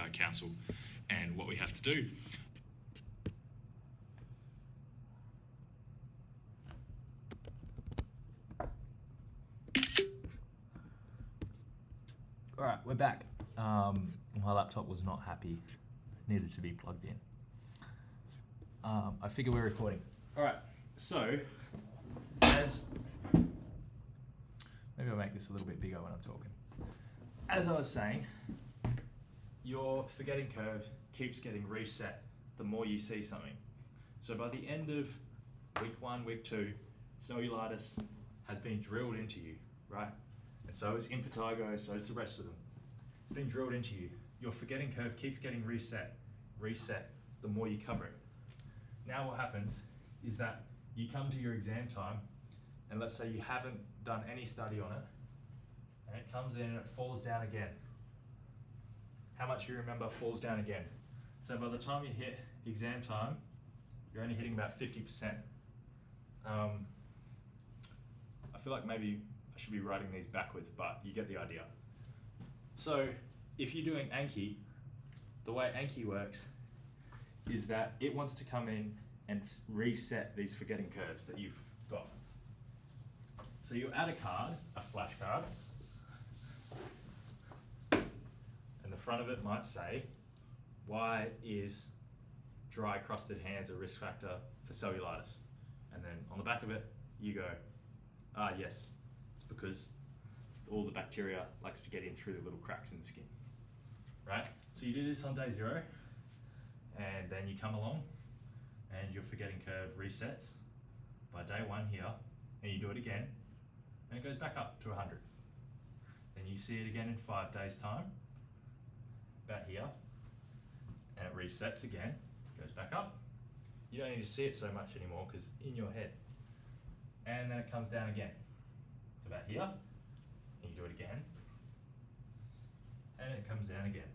council and what we have to do. All right, we're back. My laptop was not happy, needed to be plugged in. I figure we're recording. All right, so maybe I'll make this a little bit bigger when I'm talking. As I was saying, your forgetting curve keeps getting reset the more you see something. So by the end of week 1, week 2, cellulitis has been drilled into you, right? And so is impetigo, so is the rest of them. It's been drilled into you. Your forgetting curve keeps getting reset the more you cover it. Now what happens is that you come to your exam time, and let's say you haven't done any study on it, and it comes in and it falls down again. How much you remember falls down again. So by the time you hit exam time, you're only hitting about 50%. I feel like maybe I should be writing these backwards, but you get the idea. So if you're doing Anki, the way Anki works is that it wants to come in and reset these forgetting curves that you've got. So you add a card, a flashcard, and the front of it might say, why is dry crusted hands a risk factor for cellulitis? And then on the back of it, you go, yes, it's because all the bacteria likes to get in through the little cracks in the skin, right? So you do this on day 0, and then you come along and your forgetting curve resets by day 1 here, and you do it again, and it goes back up to 100. Then you see it again in 5 days' time, about here, and it resets again, goes back up. You don't need to see it so much anymore because in your head. And then it comes down again. It's about here, and you do it again, and it comes down again,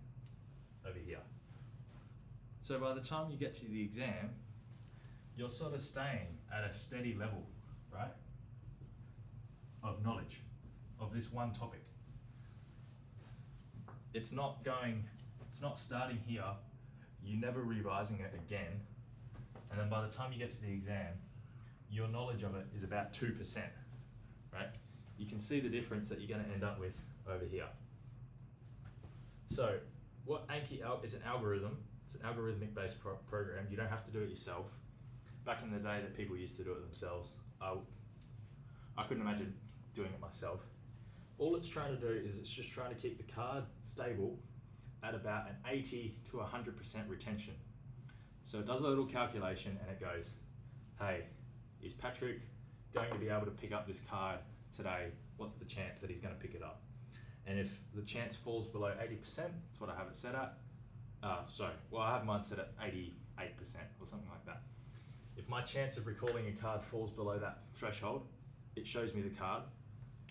over here. So by the time you get to the exam, you're sort of staying at a steady level, right, of knowledge of this one topic. It's not starting here, you're never revising it again, and then by the time you get to the exam, your knowledge of it is about 2%, right? You can see the difference that you're going to end up with over here. So what Anki is an algorithm. It's an algorithmic based program. You don't have to do it yourself. Back in the day that people used to do it themselves, I couldn't imagine doing it myself. All it's trying to do is it's just trying to keep the card stable at about an 80 to 100% retention. So it does a little calculation and it goes, hey, is Patrick going to be able to pick up this card today? What's the chance that he's going to pick it up? And if the chance falls below 80%, that's what I have it set at. I have mine set at 88% or something like that. If my chance of recalling a card falls below that threshold, it shows me the card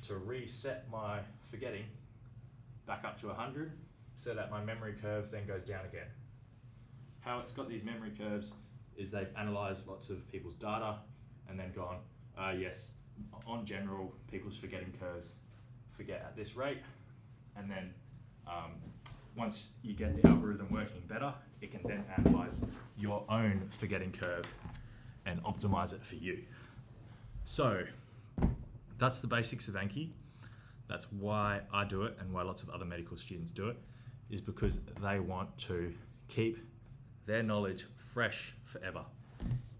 to reset my forgetting back up to 100 so that my memory curve then goes down again. How it's got these memory curves is they've analysed lots of people's data and then gone, yes, on general, people's forgetting curves forget at this rate, and then once you get the algorithm working better, it can then analyse your own forgetting curve and optimise it for you. So that's the basics of Anki. That's why I do it and why lots of other medical students do it, is because they want to keep their knowledge fresh forever.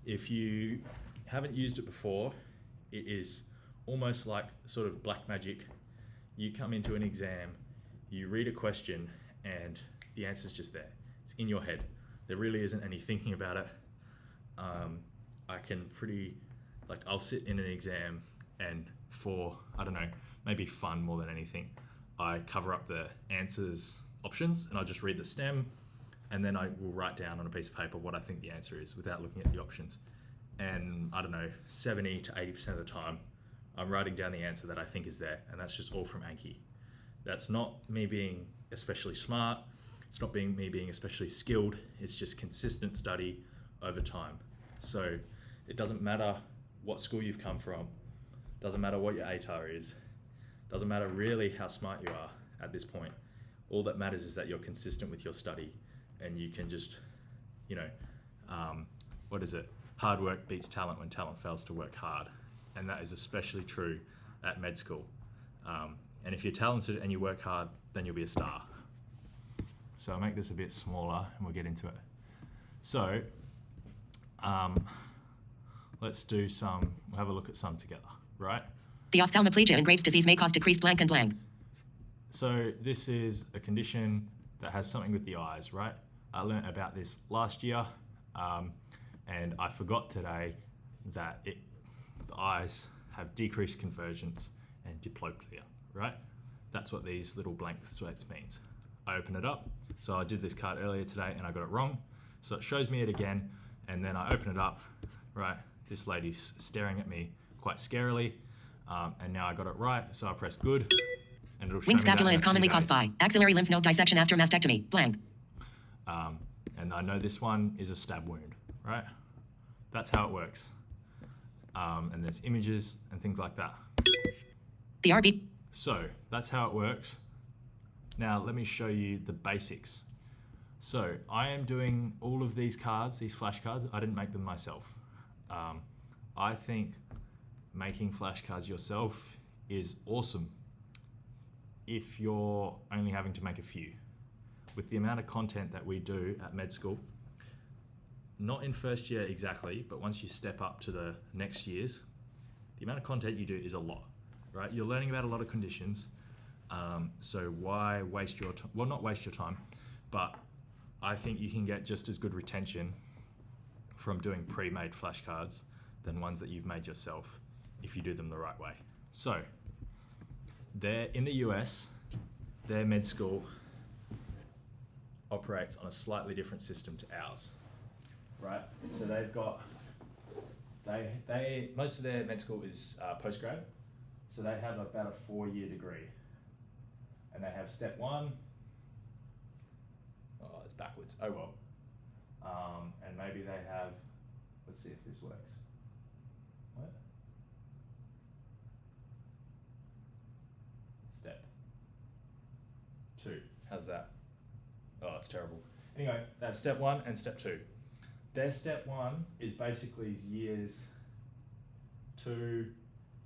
If you haven't used it before, it is almost like sort of black magic. You come into an exam, you read a question, and the answer's just there. It's in your head. There really isn't any thinking about it. I'll sit in an exam and for, I don't know, maybe fun more than anything, I cover up the answers options and I'll just read the stem, and then I will write down on a piece of paper what I think the answer is without looking at the options. And I don't know, 70 to 80% of the time, I'm writing down the answer that I think is there, and that's just all from Anki. That's not me being especially smart, it's not me being especially skilled, it's just consistent study over time. So it doesn't matter what school you've come from, doesn't matter what your ATAR is, doesn't matter really how smart you are at this point. All that matters is that you're consistent with your study, and you can just, you know, what is it? Hard work beats talent when talent fails to work hard. And that is especially true at med school. And if you're talented and you work hard, then you'll be a star. So I'll make this a bit smaller and we'll get into it. So let's do we'll have a look at some together, right? The ophthalmoplegia in Graves' disease may cause decreased blank and blank. So this is a condition that has something with the eyes, right? I learned about this last year, and I forgot today that the eyes have decreased convergence and diplopia, right? That's what these little blank slates means. I open it up. So I did this card earlier today and I got it wrong. So it shows me it again, and then I open it up, right? This lady's staring at me quite scarily, and now I got it right. So I press good, and it'll show Wing me that scapula in is a few commonly caused days. by axillary lymph node dissection after mastectomy, blank. And I know this one is a stab wound, right? That's how it works. And there's images and things like that. The RB. So that's how it works. Now let me show you the basics. So I am doing all of these cards, these flashcards. I didn't make them myself. I think making flashcards yourself is awesome if you're only having to make a few. With the amount of content that we do at med school, not in first year exactly, but once you step up to the next years, the amount of content you do is a lot, right? You're learning about a lot of conditions, so why waste your time? Well, not waste your time, but I think you can get just as good retention from doing pre-made flashcards than ones that you've made yourself if you do them the right way. So, in the US, their med school operates on a slightly different system to ours, right? So they've got, most of their med school is postgrad, so they have about a 4-year degree. And they have step 1, oh, it's backwards, oh well. And maybe they have, let's see if this works. What? Step 2, how's that? Oh, it's terrible. Anyway, they have step 1 and step 2. Their step 1 is basically years 2,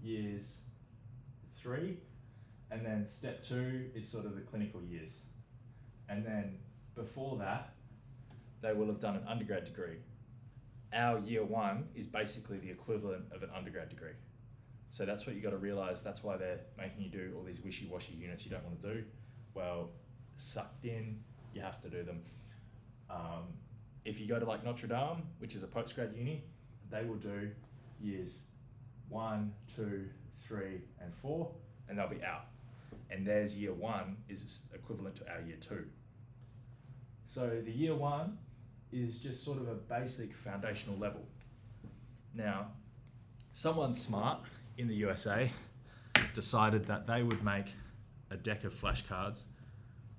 years 3, and then step 2 is sort of the clinical years. And then before that, they will have done an undergrad degree. Our year 1 is basically the equivalent of an undergrad degree. So that's what you got to realize. That's why they're making you do all these wishy-washy units you don't want to do. Well, sucked in, you have to do them. If you go to like Notre Dame, which is a postgrad uni, they will do years 1, 2, 3, and 4, and they'll be out. And theirs year 1 is equivalent to our year 2. So the year 1 is just sort of a basic foundational level. Now, someone smart in the USA decided that they would make a deck of flashcards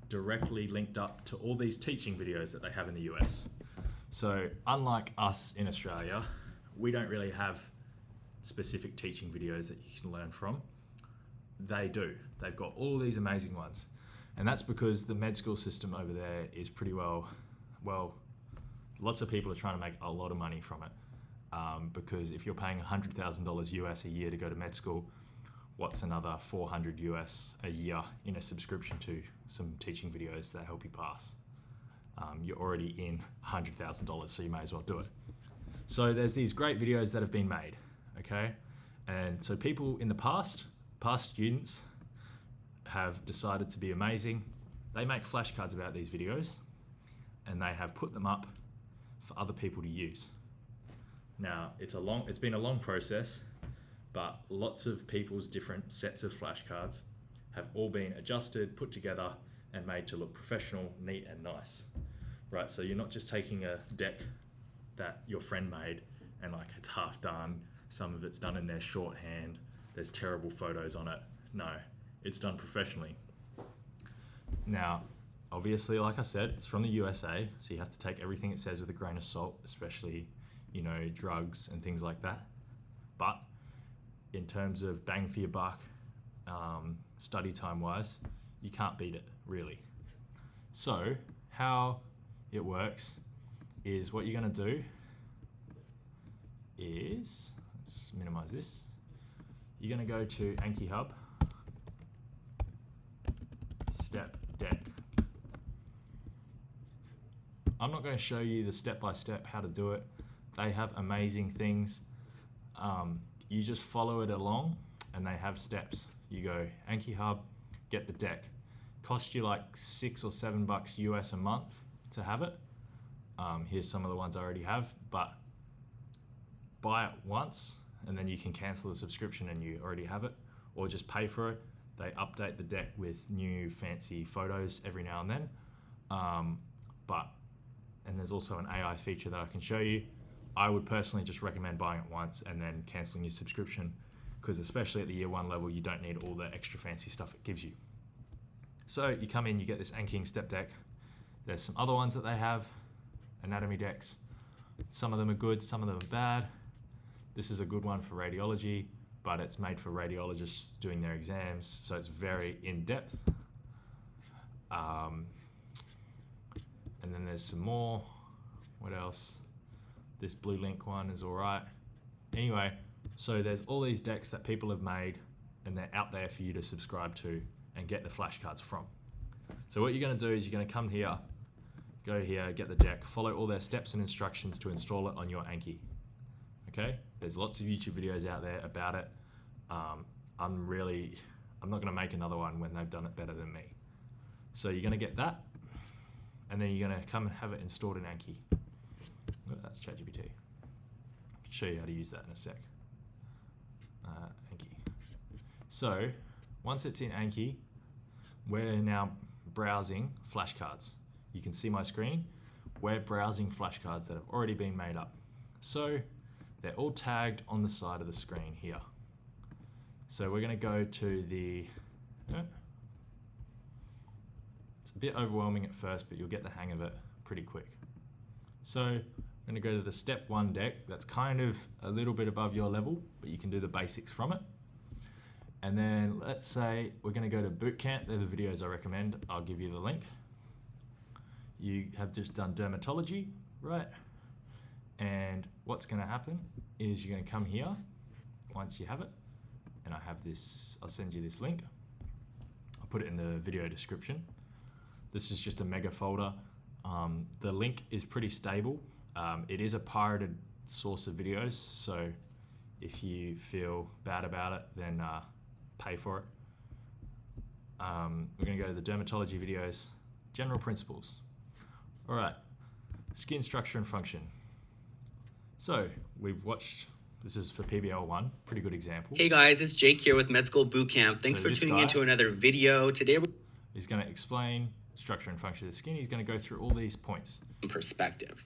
directly linked up to all these teaching videos that they have in the US. So unlike us in Australia, we don't really have specific teaching videos that you can learn from. They do. They've got all these amazing ones. And that's because the med school system over there is pretty well, lots of people are trying to make a lot of money from it. Because if you're paying $100,000 US a year to go to med school, what's another $400 US a year in a subscription to some teaching videos that help you pass? You're already in $100,000, so you may as well do it. So there's these great videos that have been made, okay? And so people in the past students have decided to be amazing. They make flashcards about these videos, and they have put them up for other people to use. Now, it's been a long process, but lots of people's different sets of flashcards have all been adjusted, put together, and made to look professional, neat, and nice. Right, so you're not just taking a deck that your friend made and like it's half done, some of it's done in their shorthand, there's terrible photos on it. No, it's done professionally. Now, obviously, like I said, it's from the USA, so you have to take everything it says with a grain of salt, especially, drugs and things like that. But in terms of bang for your buck, study time wise, you can't beat it, really. So how it works is what you're going to do is, let's minimize this. You're going to go to Anki Hub, step deck. I'm not going to show you the step-by-step how to do it. They have amazing things. You just follow it along and they have steps. You go Anki Hub, get the deck. Cost you like $6 or $7 US a month to have it. Here's some of the ones I already have, but buy it once and then you can cancel the subscription and you already have it, or just pay for it. They update the deck with new fancy photos every now and then. And there's also an AI feature that I can show you. I would personally just recommend buying it once and then canceling your subscription, because especially at the year 1 level, you don't need all the extra fancy stuff it gives you. So you come in, you get this Anki step deck. There's some other ones that they have, anatomy decks. Some of them are good, some of them are bad. This is a good one for radiology, but it's made for radiologists doing their exams, so it's very in-depth. And then there's some more. What else? This Blue Link one is all right. Anyway, so there's all these decks that people have made and they're out there for you to subscribe to and get the flashcards from. So what you're going to do is you're going to come here, go here, get the deck, follow all their steps and instructions to install it on your Anki. Okay? There's lots of YouTube videos out there about it. I'm not going to make another one when they've done it better than me. So you're going to get that, and then you're going to come and have it installed in Anki. Oh, that's ChatGPT. I can show you how to use that in a sec. Anki. So once it's in Anki, we're now browsing flashcards. You can see my screen. We're browsing flashcards that have already been made up. So they're all tagged on the side of the screen here. So we're going to go to the... It's a bit overwhelming at first, but you'll get the hang of it pretty quick. So I'm going to go to the step 1 deck. That's kind of a little bit above your level, but you can do the basics from it. And then let's say we're going to go to bootcamp. They're the videos I recommend. I'll give you the link. You have just done dermatology, right? And what's going to happen is you're going to come here once you have it. And I have this, I'll send you this link. I'll put it in the video description. This is just a mega folder. The link is pretty stable. It is a pirated source of videos, so if you feel bad about it, then pay for it. We're going to go to the dermatology videos, general principles. All right, skin structure and function. So we've watched, this is for PBL1, pretty good example. Hey guys, it's Jake here with Med School Bootcamp. Thanks for tuning into another video. Today he's going to explain structure and function of the skin. He's going to go through all these points. Perspective.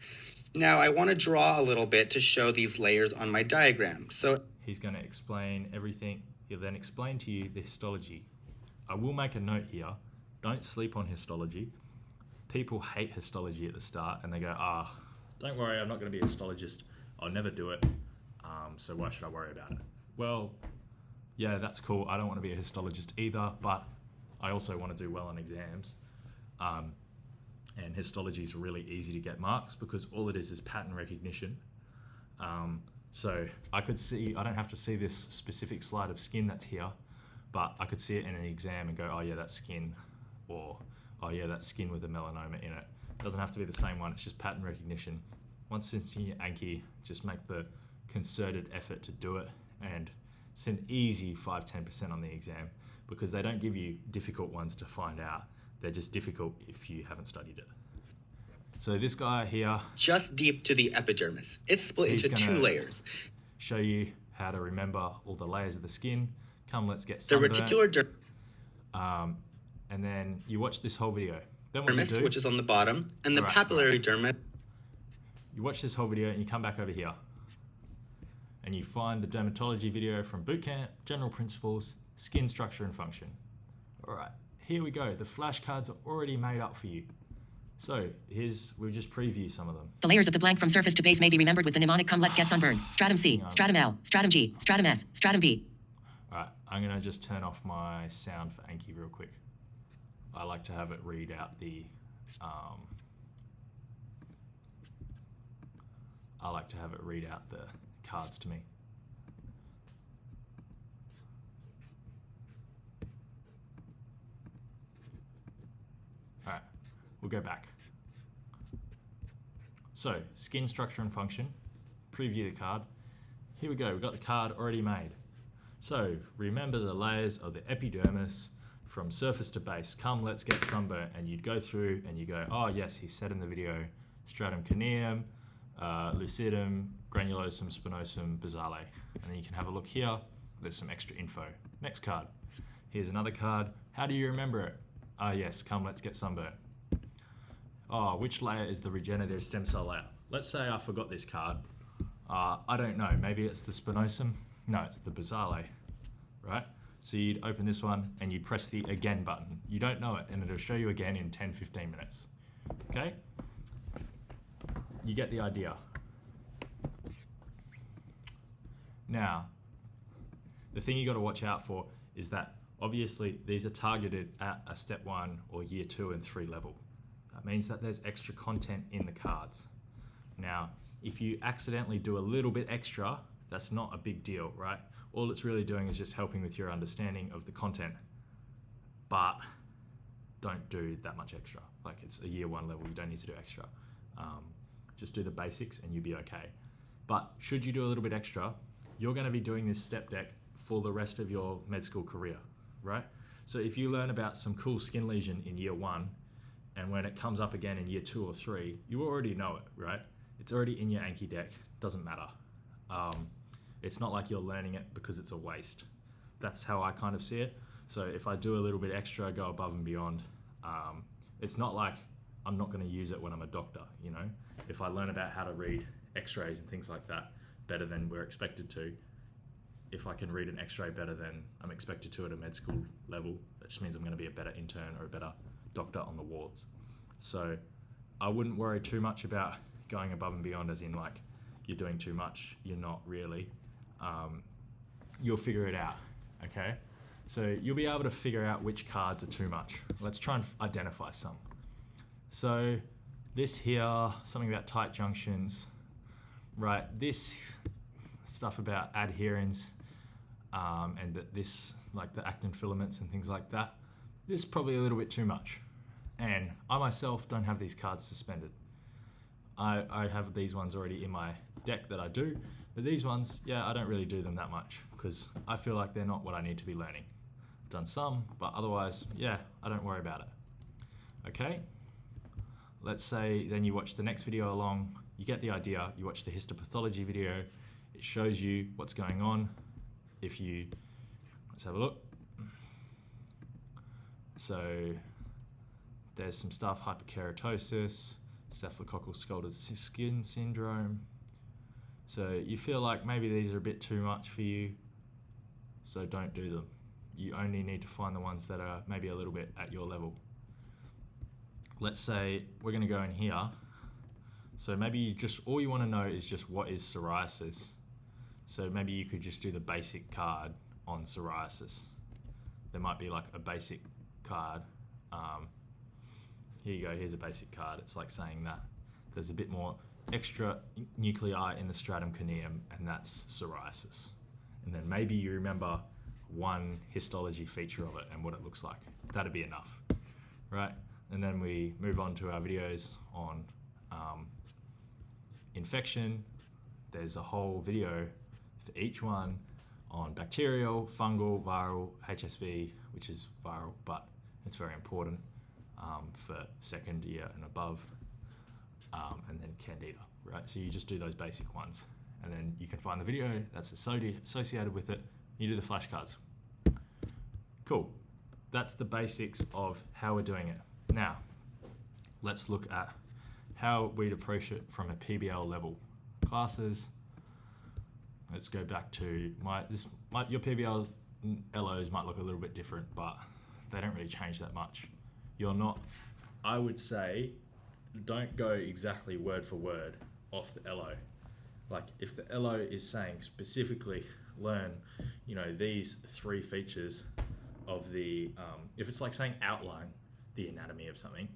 Now I want to draw a little bit to show these layers on my diagram. So he's going to explain everything. He'll then explain to you the histology. I will make a note here. Don't sleep on histology. People hate histology at the start and they go, don't worry, I'm not going to be a histologist. I'll never do it. So why should I worry about it? Well, yeah, that's cool. I don't want to be a histologist either, but I also want to do well on exams. And histology is really easy to get marks because all it is pattern recognition. So I could see, I don't have to see this specific slide of skin that's here, but I could see it in an exam and go, oh yeah, that's skin, or oh yeah, that's skin with a melanoma in it. It doesn't have to be the same one, it's just pattern recognition. Once it's in your Anki, just make the concerted effort to do it, and it's an easy 5-10% on the exam because they don't give you difficult ones to find out. They're just difficult if you haven't studied it. So this guy here, just deep to the epidermis. It's split into 2 layers. Show you how to remember all the layers of the skin. Come, let's get sunburnt. The reticular and then you watch this whole video. Then what dermis, you do, which is on the bottom, and the papillary dermis. You watch this whole video and you come back over here. And you find the dermatology video from bootcamp, general principles, skin structure and function. All right, here we go. The flashcards are already made up for you. So we'll just preview some of them. The layers of the blank from surface to base may be remembered with the mnemonic come let's get sunburned. Stratum C, stratum L, stratum G, stratum S, stratum B. All right, I'm gonna just turn off my sound for Anki real quick. I like to have it read out the I like to have it read out the cards to me. All right, we'll go back. So, skin structure and function, preview the card. Here we go, we've got the card already made. So, remember the layers of the epidermis from surface to base. Come, let's get sunburnt. And you'd go through and you go, oh yes, he said in the video, stratum corneum, lucidum, granulosum, spinosum, basale. And then you can have a look here, there's some extra info. Next card. Here's another card. How do you remember it? Ah yes, come, let's get sunburnt. Oh, which layer is the regenerative stem cell layer? Let's say I forgot this card. I don't know, maybe it's the spinosum? No, it's the basale, right? So you'd open this one and you'd press the again button. You don't know it and it'll show you again in 10-15 minutes, okay? You get the idea. Now, the thing you gotta watch out for is that obviously these are targeted at a step 1 or year 2 and 3 level. That means that there's extra content in the cards. Now, if you accidentally do a little bit extra, that's not a big deal, right? All it's really doing is just helping with your understanding of the content, but don't do that much extra. Like it's a year 1 level, you don't need to do extra. Just do the basics and you'll be okay. But should you do a little bit extra, you're gonna be doing this step deck for the rest of your med school career, right? So if you learn about some cool skin lesion in year 1, and when it comes up again in year 2 or 3, you already know it, right? It's already in your Anki deck, doesn't matter. It's not like you're learning it because it's a waste. That's how I kind of see it. So if I do a little bit extra, go above and beyond, it's not like I'm not gonna use it when I'm a doctor, you know? If I learn about how to read x-rays and things like that better than we're expected to, if I can read an x-ray better than I'm expected to at a med school level, that just means I'm gonna be a better intern or a better doctor on the wards. So I wouldn't worry too much about going above and beyond as in like you're doing too much. You're not really. You'll figure it out, okay? So you'll be able to figure out which cards are too much. Let's try and identify some. So this here, something about tight junctions, right? This stuff about adherens and that this, like the actin filaments and things like that, this is probably a little bit too much. And I myself don't have these cards suspended. I have these ones already in my deck that I do, but these ones, yeah, I don't really do them that much because I feel like they're not what I need to be learning. I've done some, but otherwise, yeah, I don't worry about it. Okay? Let's say then you watch the next video along, you get the idea, you watch the histopathology video, it shows you what's going on. If you, let's have a look. So there's some stuff, hyperkeratosis, staphylococcal scalded skin syndrome. So you feel like maybe these are a bit too much for you, so don't do them. You only need to find the ones that are maybe a little bit at your level. Let's say we're gonna go in here. So maybe you just, all you wanna know is just what is psoriasis. So maybe you could just do the basic card on psoriasis. There might be like a basic card. Here you go, here's a basic card. It's like saying that there's a bit more extra nuclei in the stratum corneum, and that's psoriasis. And then maybe you remember one histology feature of it and what it looks like. That'd be enough, right? And then we move on to our videos on infection. There's a whole video for each one on bacterial, fungal, viral, HSV, which is viral, but it's very important for second year and above, and then Candida, right? So you just do those basic ones, and then you can find the video that's associated with it. You do the flashcards. Cool. That's the basics of how we're doing it. Now, let's look at how we'd approach it from a PBL level. Classes. Let's go back to your PBL LOs might look a little bit different, but they don't really change that much. I would say, don't go exactly word for word off the LO. Like if the LO is saying specifically learn, these 3 features of the, if it's like saying outline the anatomy of something,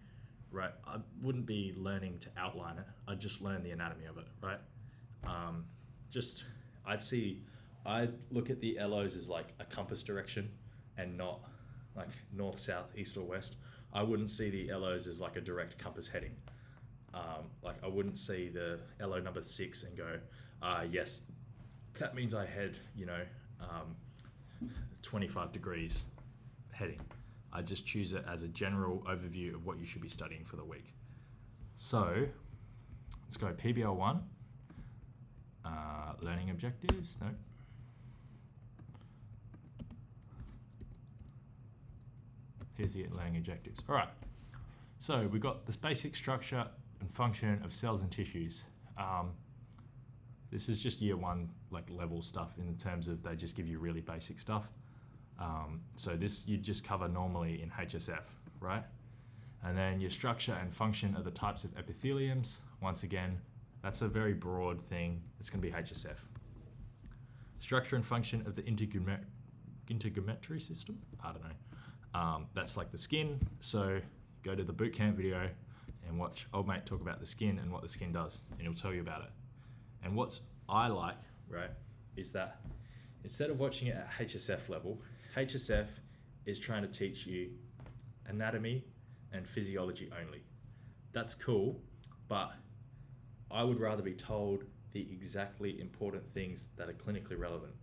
right? I wouldn't be learning to outline it. I'd just learn the anatomy of it, right? I'd look at the LOs as like a compass direction and not like north, south, east, or west. I wouldn't see the LOs as like a direct compass heading. Like I wouldn't see the LO number 6 and go, yes, that means I head, 25 degrees heading. I just choose it as a general overview of what you should be studying for the week. So let's go PBL 1, learning objectives, no. Here's the learning objectives. All right, so we've got this basic structure and function of cells and tissues. This is just year 1 like level stuff in terms of they just give you really basic stuff. So this you just cover normally in HSF, right? And then your structure and function of the types of epitheliums. Once again, that's a very broad thing. It's going to be HSF. Structure and function of the integumentary system. I don't know. That's like the skin. So go to the bootcamp video and watch old mate talk about the skin and what the skin does, and he'll tell you about it. And what I like, right, is that instead of watching it at HSF level, HSF is trying to teach you anatomy and physiology only. That's cool, but I would rather be told the exactly important things that are clinically relevant.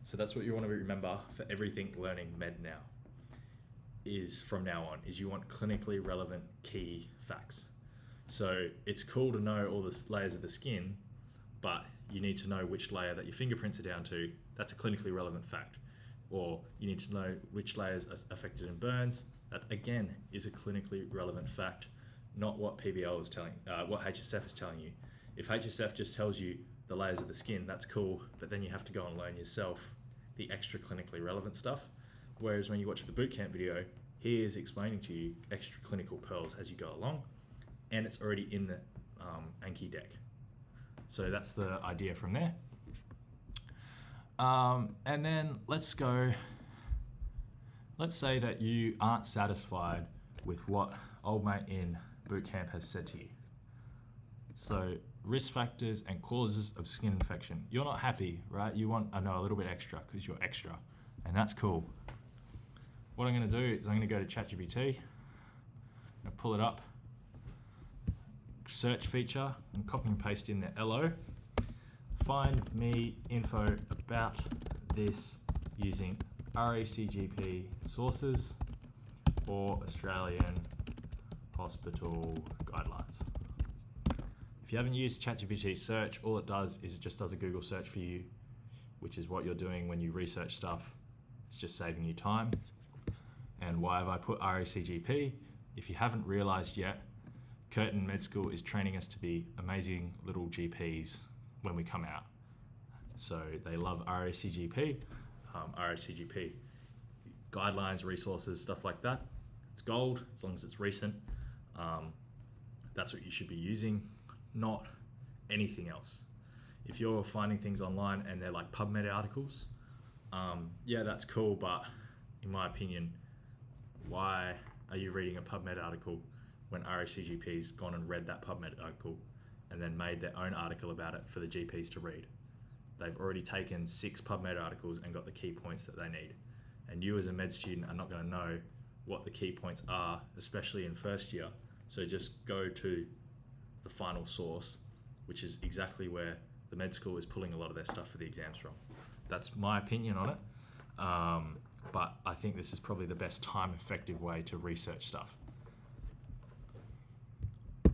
So that's what you want to remember for everything learning med now. Is from now on, is you want clinically relevant key facts. So it's cool to know all the layers of the skin, but you need to know which layer that your fingerprints are down to. That's a clinically relevant fact. Or you need to know which layers are affected in burns. That again is a clinically relevant fact, not what PBL is telling, what HSF is telling you. If HSF just tells you the layers of the skin, that's cool, but then you have to go and learn yourself the extra clinically relevant stuff. Whereas when you watch the bootcamp video, he is explaining to you extra clinical pearls as you go along, and it's already in the Anki deck. So that's the idea from there. And then let's say that you aren't satisfied with what old mate in bootcamp has said to you. So risk factors and causes of skin infection. You're not happy, right? You want to know a little bit extra because you're extra, and that's cool. What I'm going to do is I'm going to go to ChatGPT, I'm going to pull it up, search feature, and copy and paste in the LO. Find me info about this using RACGP sources or Australian hospital guidelines. If you haven't used ChatGPT search, all it does is it just does a Google search for you, which is what you're doing when you research stuff. It's just saving you time. And why have I put RACGP? If you haven't realized yet, Curtin Med School is training us to be amazing little GPs when we come out. So they love RACGP, RACGP guidelines, resources, stuff like that. It's gold as long as it's recent. That's what you should be using, not anything else. If you're finding things online and they're like PubMed articles, yeah, that's cool, but in my opinion, why are you reading a PubMed article when RACGP's gone and read that PubMed article and then made their own article about it for the GPs to read? They've already taken 6 PubMed articles and got the key points that they need. And you as a med student are not going to know what the key points are, especially in first year. So just go to the final source, which is exactly where the med school is pulling a lot of their stuff for the exams from. That's my opinion on it. But I think this is probably the best time-effective way to research stuff. So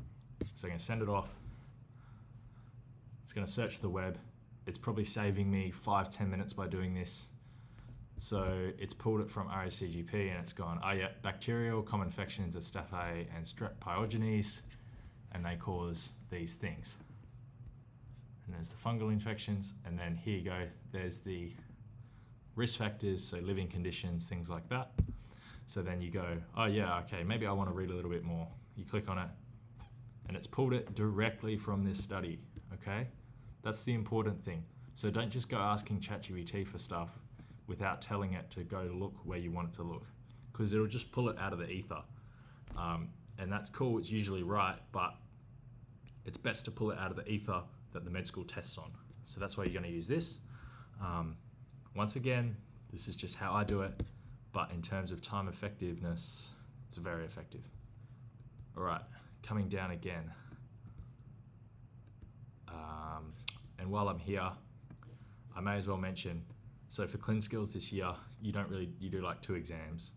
I'm going to send it off. It's going to search the web. It's probably saving me 5-10 minutes by doing this. So it's pulled it from RACGP and it's gone, oh yeah, bacterial common infections are Staph A and Strep pyogenes, and they cause these things. And there's the fungal infections, and then here you go, there's the risk factors, so living conditions, things like that. So then you go, oh yeah, okay, maybe I want to read a little bit more. You click on it, and it's pulled it directly from this study, okay? That's the important thing. So don't just go asking ChatGPT for stuff without telling it to go look where you want it to look, because it'll just pull it out of the ether. and that's cool, it's usually right, but it's best to pull it out of the ether that the med school tests on. So that's why you're going to use this. Once again, this is just how I do it, but in terms of time effectiveness, it's very effective. All right, coming down again. And while I'm here, I may as well mention, so for Clin Skills this year, you do like 2 exams,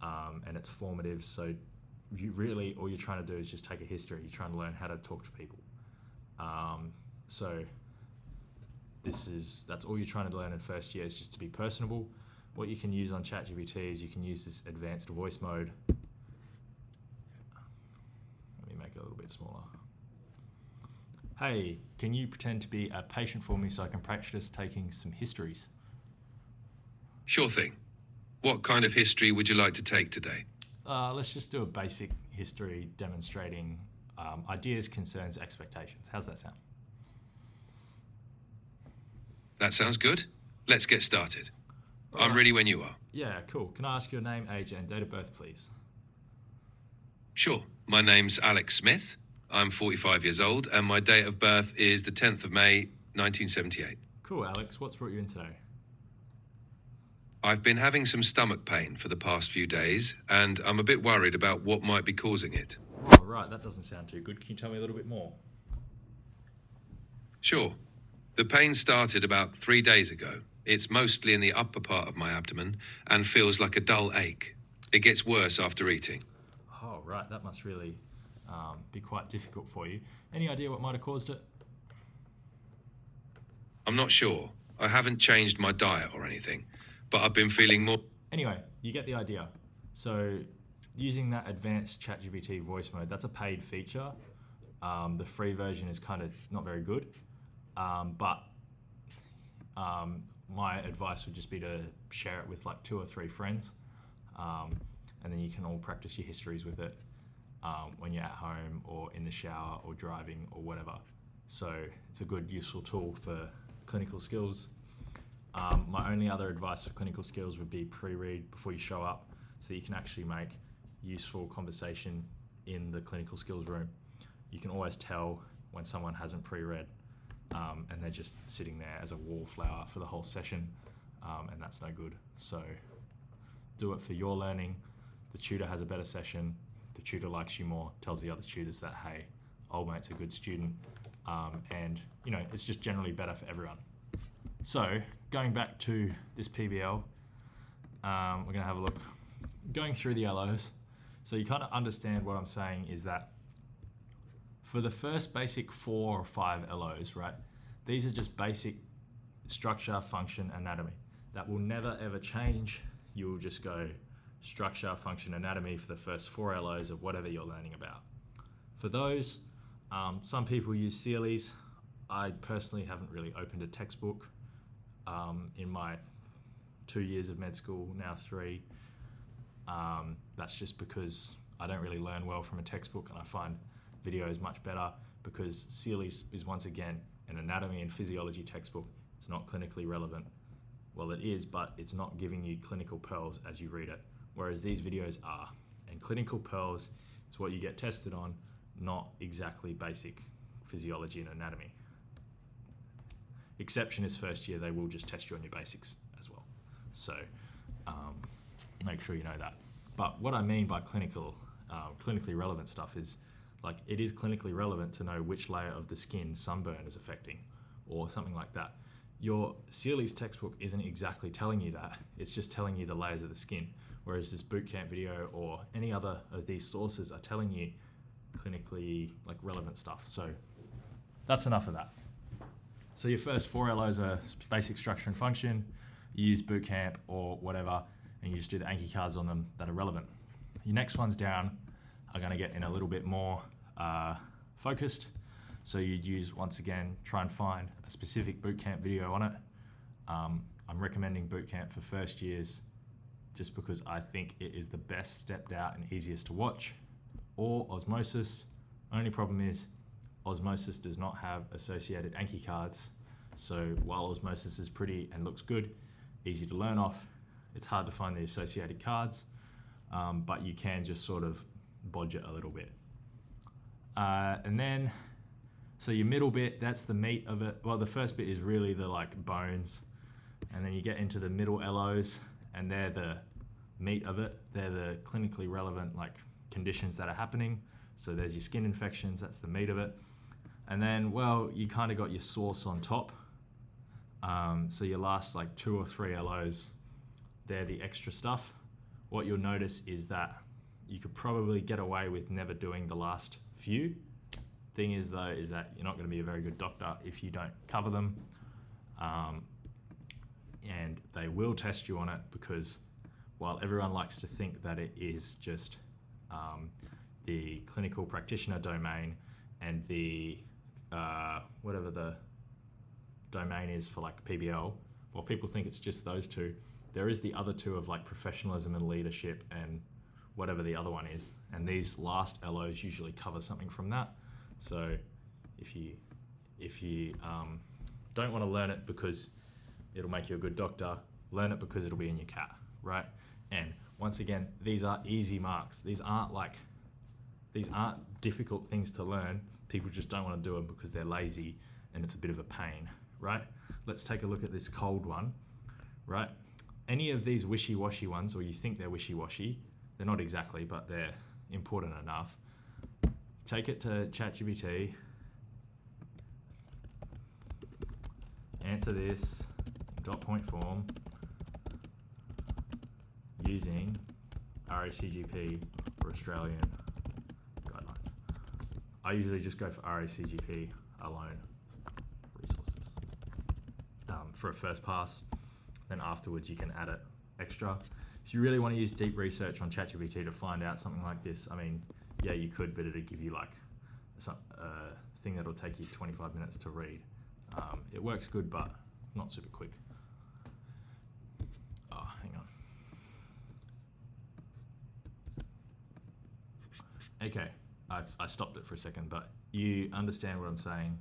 and it's formative, so you really, all you're trying to do is just take a history. You're trying to learn how to talk to people. So that's all you're trying to learn in first year, is just to be personable. What you can use on ChatGPT is you can use this advanced voice mode. Let me make it a little bit smaller. Hey, can you pretend to be a patient for me so I can practice taking some histories? Sure thing. What kind of history would you like to take today? Let's just do a basic history demonstrating ideas, concerns, expectations. How's that sound? That sounds good. Let's get started. All I'm right. ready when you are. Yeah, cool. Can I ask your name, age, and date of birth, please? Sure. My name's Alex Smith. I'm 45 years old, and my date of birth is the 10th of May, 1978. Cool, Alex. What's brought you in today? I've been having some stomach pain for the past few days, and I'm a bit worried about what might be causing it. Oh, right. That doesn't sound too good. Can you tell me a little bit more? Sure. The pain started about 3 days ago. It's mostly in the upper part of my abdomen and feels like a dull ache. It gets worse after eating. Oh, right. That must really be quite difficult for you. Any idea what might have caused it? I'm not sure. I haven't changed my diet or anything, but I've been feeling more... Anyway, you get the idea. So using that advanced ChatGPT voice mode, that's a paid feature. The free version is kind of not very good. But my advice would just be to share it with like 2 or 3 friends. And then you can all practice your histories with it when you're at home or in the shower or driving or whatever. So it's a good, useful tool for clinical skills. My only other advice for clinical skills would be pre-read before you show up so that you can actually make useful conversation in the clinical skills room. You can always tell when someone hasn't pre-read and they're just sitting there as a wallflower for the whole session, and that's no good. So do it for your learning. The tutor has a better session. The tutor likes you more, tells the other tutors that, hey, old mate's a good student, and it's just generally better for everyone. So going back to this PBL, we're going to have a look. Going through the LOs, so you kind of understand what I'm saying is that for the first basic 4 or 5 LOs, right, these are just basic structure, function, anatomy. That will never ever change. You'll just go structure, function, anatomy for the first 4 LOs of whatever you're learning about. For those, some people use Sealy's. I personally haven't really opened a textbook in my 2 years of med school, now 3. That's just because I don't really learn well from a textbook, and I find videos much better because Sealy's is once again an anatomy and physiology textbook. It's not clinically relevant. Well, it is, but it's not giving you clinical pearls as you read it, whereas these videos are. And clinical pearls is what you get tested on, not exactly basic physiology and anatomy. Exception is first year, they will just test you on your basics as well. So make sure you know that. But what I mean by clinically relevant stuff is, like, it is clinically relevant to know which layer of the skin sunburn is affecting or something like that. Your Sealy's textbook isn't exactly telling you that. It's just telling you the layers of the skin. Whereas this bootcamp video or any other of these sources are telling you clinically relevant stuff. So that's enough of that. So your first 4 LOs are basic structure and function. You use bootcamp or whatever, and you just do the Anki cards on them that are relevant. Your next ones down are going to get in a little bit more focused. So you'd use, once again, try and find a specific bootcamp video on it. I'm recommending bootcamp for first years just because I think it is the best stepped out and easiest to watch. Or Osmosis. Only problem is Osmosis does not have associated Anki cards. So while Osmosis is pretty and looks good, easy to learn off, it's hard to find the associated cards. But you can just sort of bodge it a little bit. And then, so your middle bit, that's the meat of it. Well, the first bit is really the like bones, and then you get into the middle LOs, and they're the meat of it. They're the clinically relevant like conditions that are happening. So there's your skin infections, that's the meat of it. And then, well, you kind of got your sauce on top. So your last like 2 or 3 LOs, they're the extra stuff. What you'll notice is that you could probably get away with never doing the last few. Thing is though, is that you're not going to be a very good doctor if you don't cover them. And they will test you on it, because while everyone likes to think that it is just the clinical practitioner domain and the whatever the domain is for like PBL, well, people think it's just those two. There is the other two of like professionalism and leadership and whatever the other one is, and these last LOs usually cover something from that. So if you don't want to learn it because it'll make you a good doctor, learn it because it'll be in your CAT, right? And once again, these are easy marks. These aren't difficult things to learn. People just don't want to do them because they're lazy and it's a bit of a pain, right? Let's take a look at this cold one, right? Any of these wishy-washy ones, or you think they're wishy-washy, they're not exactly, but they're important enough. Take it to ChatGPT, answer this in dot point form using RACGP or Australian guidelines. I usually just go for RACGP alone resources for a first pass. Then afterwards you can add it extra. If you really want to use deep research on ChatGPT to find out something like this, I mean, yeah, you could, but it'd give you like a thing that'll take you 25 minutes to read. It works good, but not super quick. Oh, hang on. Okay, I stopped it for a second, but you understand what I'm saying.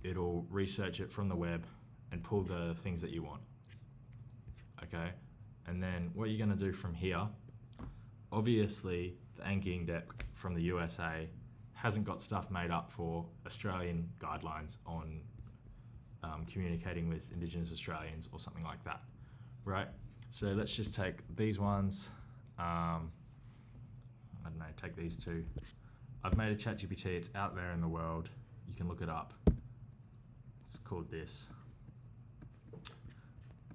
It'll research it from the web and pull the things that you want. Okay, and then what you're going to do from here, obviously the Anki deck from the USA hasn't got stuff made up for Australian guidelines on communicating with Indigenous Australians or something like that, right? So let's just take these ones. I don't know, take these two. I've made a ChatGPT, it's out there in the world. You can look it up. It's called this.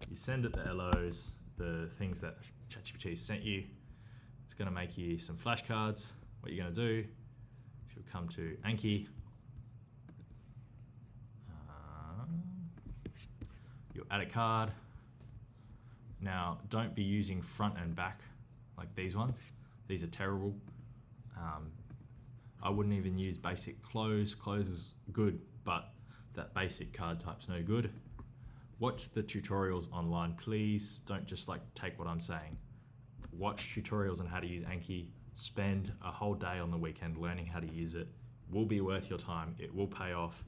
You send it the LOs, the things that ChatGPT sent you. It's going to make you some flashcards. What you're going to do, you'll come to Anki. You'll add a card. Now, don't be using front and back like these ones. These are terrible. I wouldn't even use basic close. Close is good, but that basic card type's no good. Watch the tutorials online, please. Don't just like take what I'm saying. Watch tutorials on how to use Anki. Spend a whole day on the weekend learning how to use it. It will be worth your time. It will pay off,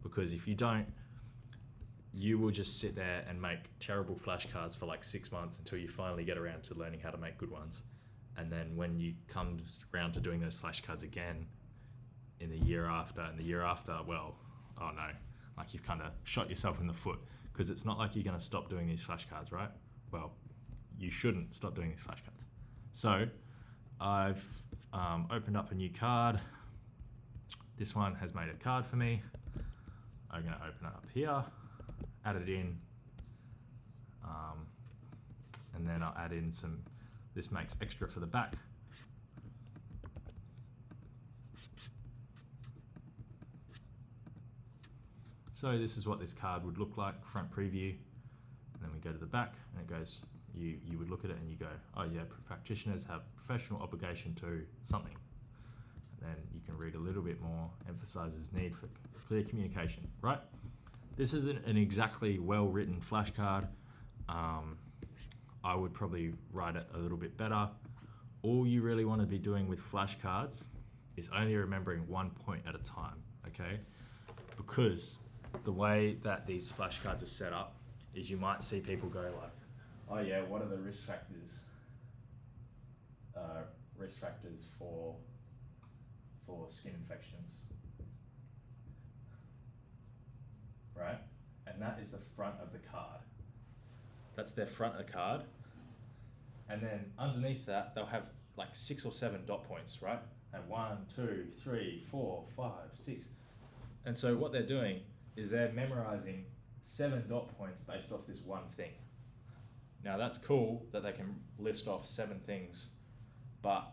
because if you don't, you will just sit there and make terrible flashcards for like 6 months until you finally get around to learning how to make good ones. And then when you come around to doing those flashcards again in the year after, and the year after, well, oh no, like you've kind of shot yourself in the foot, because it's not like you're going to stop doing these flashcards, right? Well, you shouldn't stop doing these flashcards. So I've opened up a new card. This one has made a card for me. I'm going to open it up here, add it in, and then I'll add in some. This makes extra for the back. So this is what this card would look like, front preview. And then we go to the back and it goes, you would look at it and you go, oh yeah, practitioners have professional obligation to something. And then you can read a little bit more, emphasizes need for clear communication, right? This isn't an exactly well-written flashcard. I would probably write it a little bit better. All you really want to be doing with flashcards is only remembering one point at a time, okay? Because the way that these flashcards are set up is you might see people go like, oh yeah, what are the risk factors risk factors for skin infections, right? And that is the front of the card. That's their front of the card. And then underneath that, they'll have like 6 or 7 dot points, right? And 1, 2, 3, 4, 5, 6. And so what they're doing is they're memorizing 7 dot points based off this one thing. Now that's cool that they can list off 7 things, but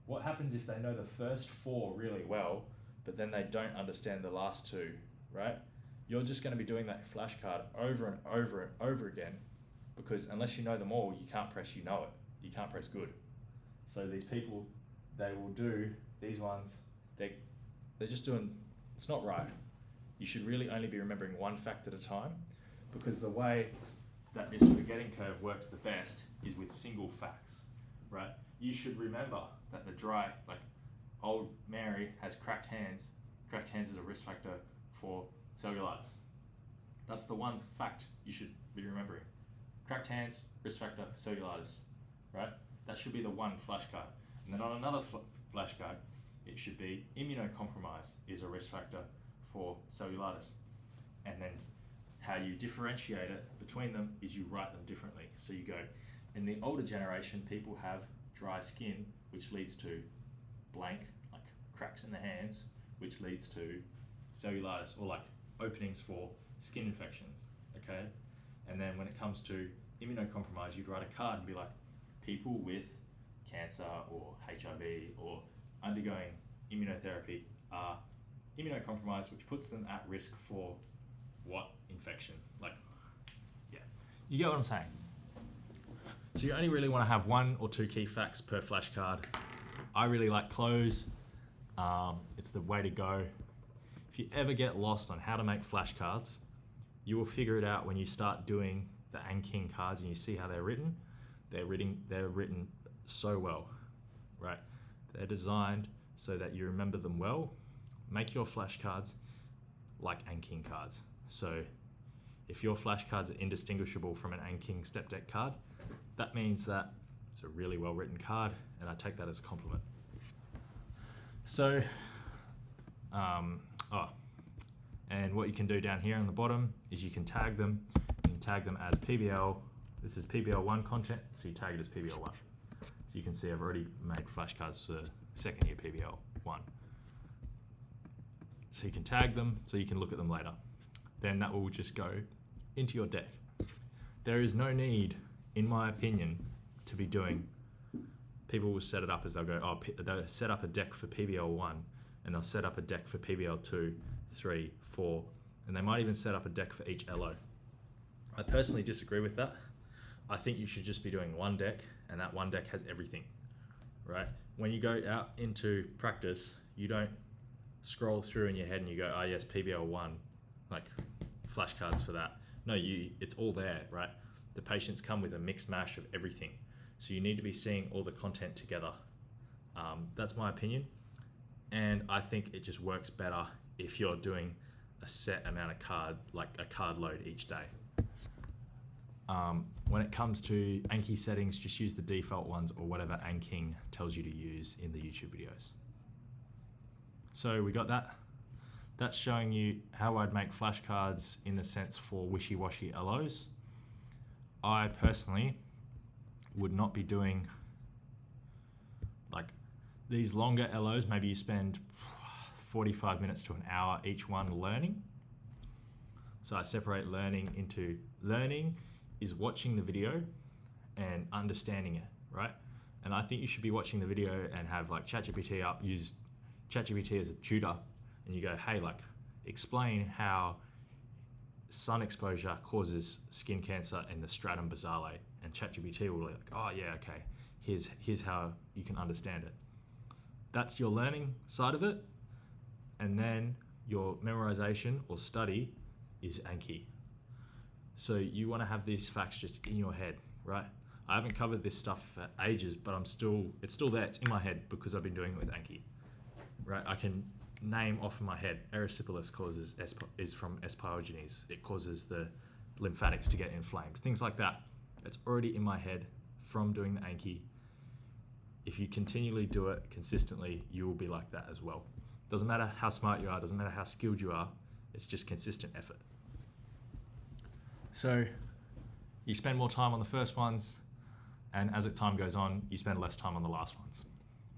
what happens if they know the first 4 really well, but then they don't understand the last 2, right? You're just going to be doing that flashcard over and over and over again, because unless you know them all, you can't press you know it. You can't press good. So these people, they will do these ones, they're just doing, it's not right. You should really only be remembering one fact at a time, because the way that this forgetting curve works the best is with single facts, right? You should remember that the dry, like old Mary has cracked hands. Cracked hands is a risk factor for cellulitis. That's the one fact you should be remembering. Cracked hands, risk factor for cellulitis, right? That should be the one flashcard. And then on another flashcard, it should be immunocompromised is a risk factor for cellulitis. And then how you differentiate it between them is you write them differently. So you go, in the older generation, people have dry skin, which leads to blank, like cracks in the hands, which leads to cellulitis, or like openings for skin infections, okay? And then when it comes to immunocompromised, you'd write a card and be like, people with cancer or HIV or undergoing immunotherapy are immunocompromised, which puts them at risk for what infection? Like, yeah, you get what I'm saying? So you only really want to have 1 or 2 key facts per flashcard. I really like close. It's the way to go. If you ever get lost on how to make flashcards, you will figure it out when you start doing the Anki cards and you see how they're written. They're written so well, right? They're designed so that you remember them well. Make your flashcards like Anki cards. So if your flashcards are indistinguishable from an Anki step deck card, that means that it's a really well written card, and I take that as a compliment. So, and what you can do down here on the bottom is you can tag them. You can tag them as PBL. This is PBL1 content, so you tag it as PBL1. So you can see I've already made flashcards for second year PBL1. So you can tag them, so you can look at them later. Then that will just go into your deck. There is no need, in my opinion, to be doing, people will set it up as they'll go, they'll set up a deck for PBL1, and they'll set up a deck for PBL2, 3, 4, and they might even set up a deck for each LO. I personally disagree with that. I think you should just be doing one deck, and that one deck has everything, right? When you go out into practice, you don't scroll through in your head and you go, oh yes, PBL1, like flashcards for that. No, it's all there, right? The patients come with a mixed mash of everything. So you need to be seeing all the content together. That's my opinion. And I think it just works better if you're doing a set amount of card, like a card load each day. When it comes to Anki settings, just use the default ones or whatever Anki tells you to use in the YouTube videos. So we got that. That's showing you how I'd make flashcards in the sense for wishy-washy LOs. I personally would not be doing like these longer LOs. Maybe you spend 45 minutes to an hour each one learning. So I separate learning into learning is watching the video and understanding it, right? And I think you should be watching the video and have like ChatGPT up, use ChatGPT as a tutor, and you go, hey, like explain how sun exposure causes skin cancer in the stratum basale, and ChatGPT will be like, oh yeah, okay, here's how you can understand it. That's your learning side of it, and then your memorization or study is Anki. So you want to have these facts just in your head, right? I haven't covered this stuff for ages, but it's still there. It's in my head because I've been doing it with Anki, right? I can name off in my head. Erysipelas is from Aspiogenes. It causes the lymphatics to get inflamed. Things like that. It's already in my head from doing the Anki. if you continually do it consistently, you will be like that as well. Doesn't matter how smart you are, doesn't matter how skilled you are, it's just consistent effort. So you spend more time on the first ones, and as time goes on, you spend less time on the last ones,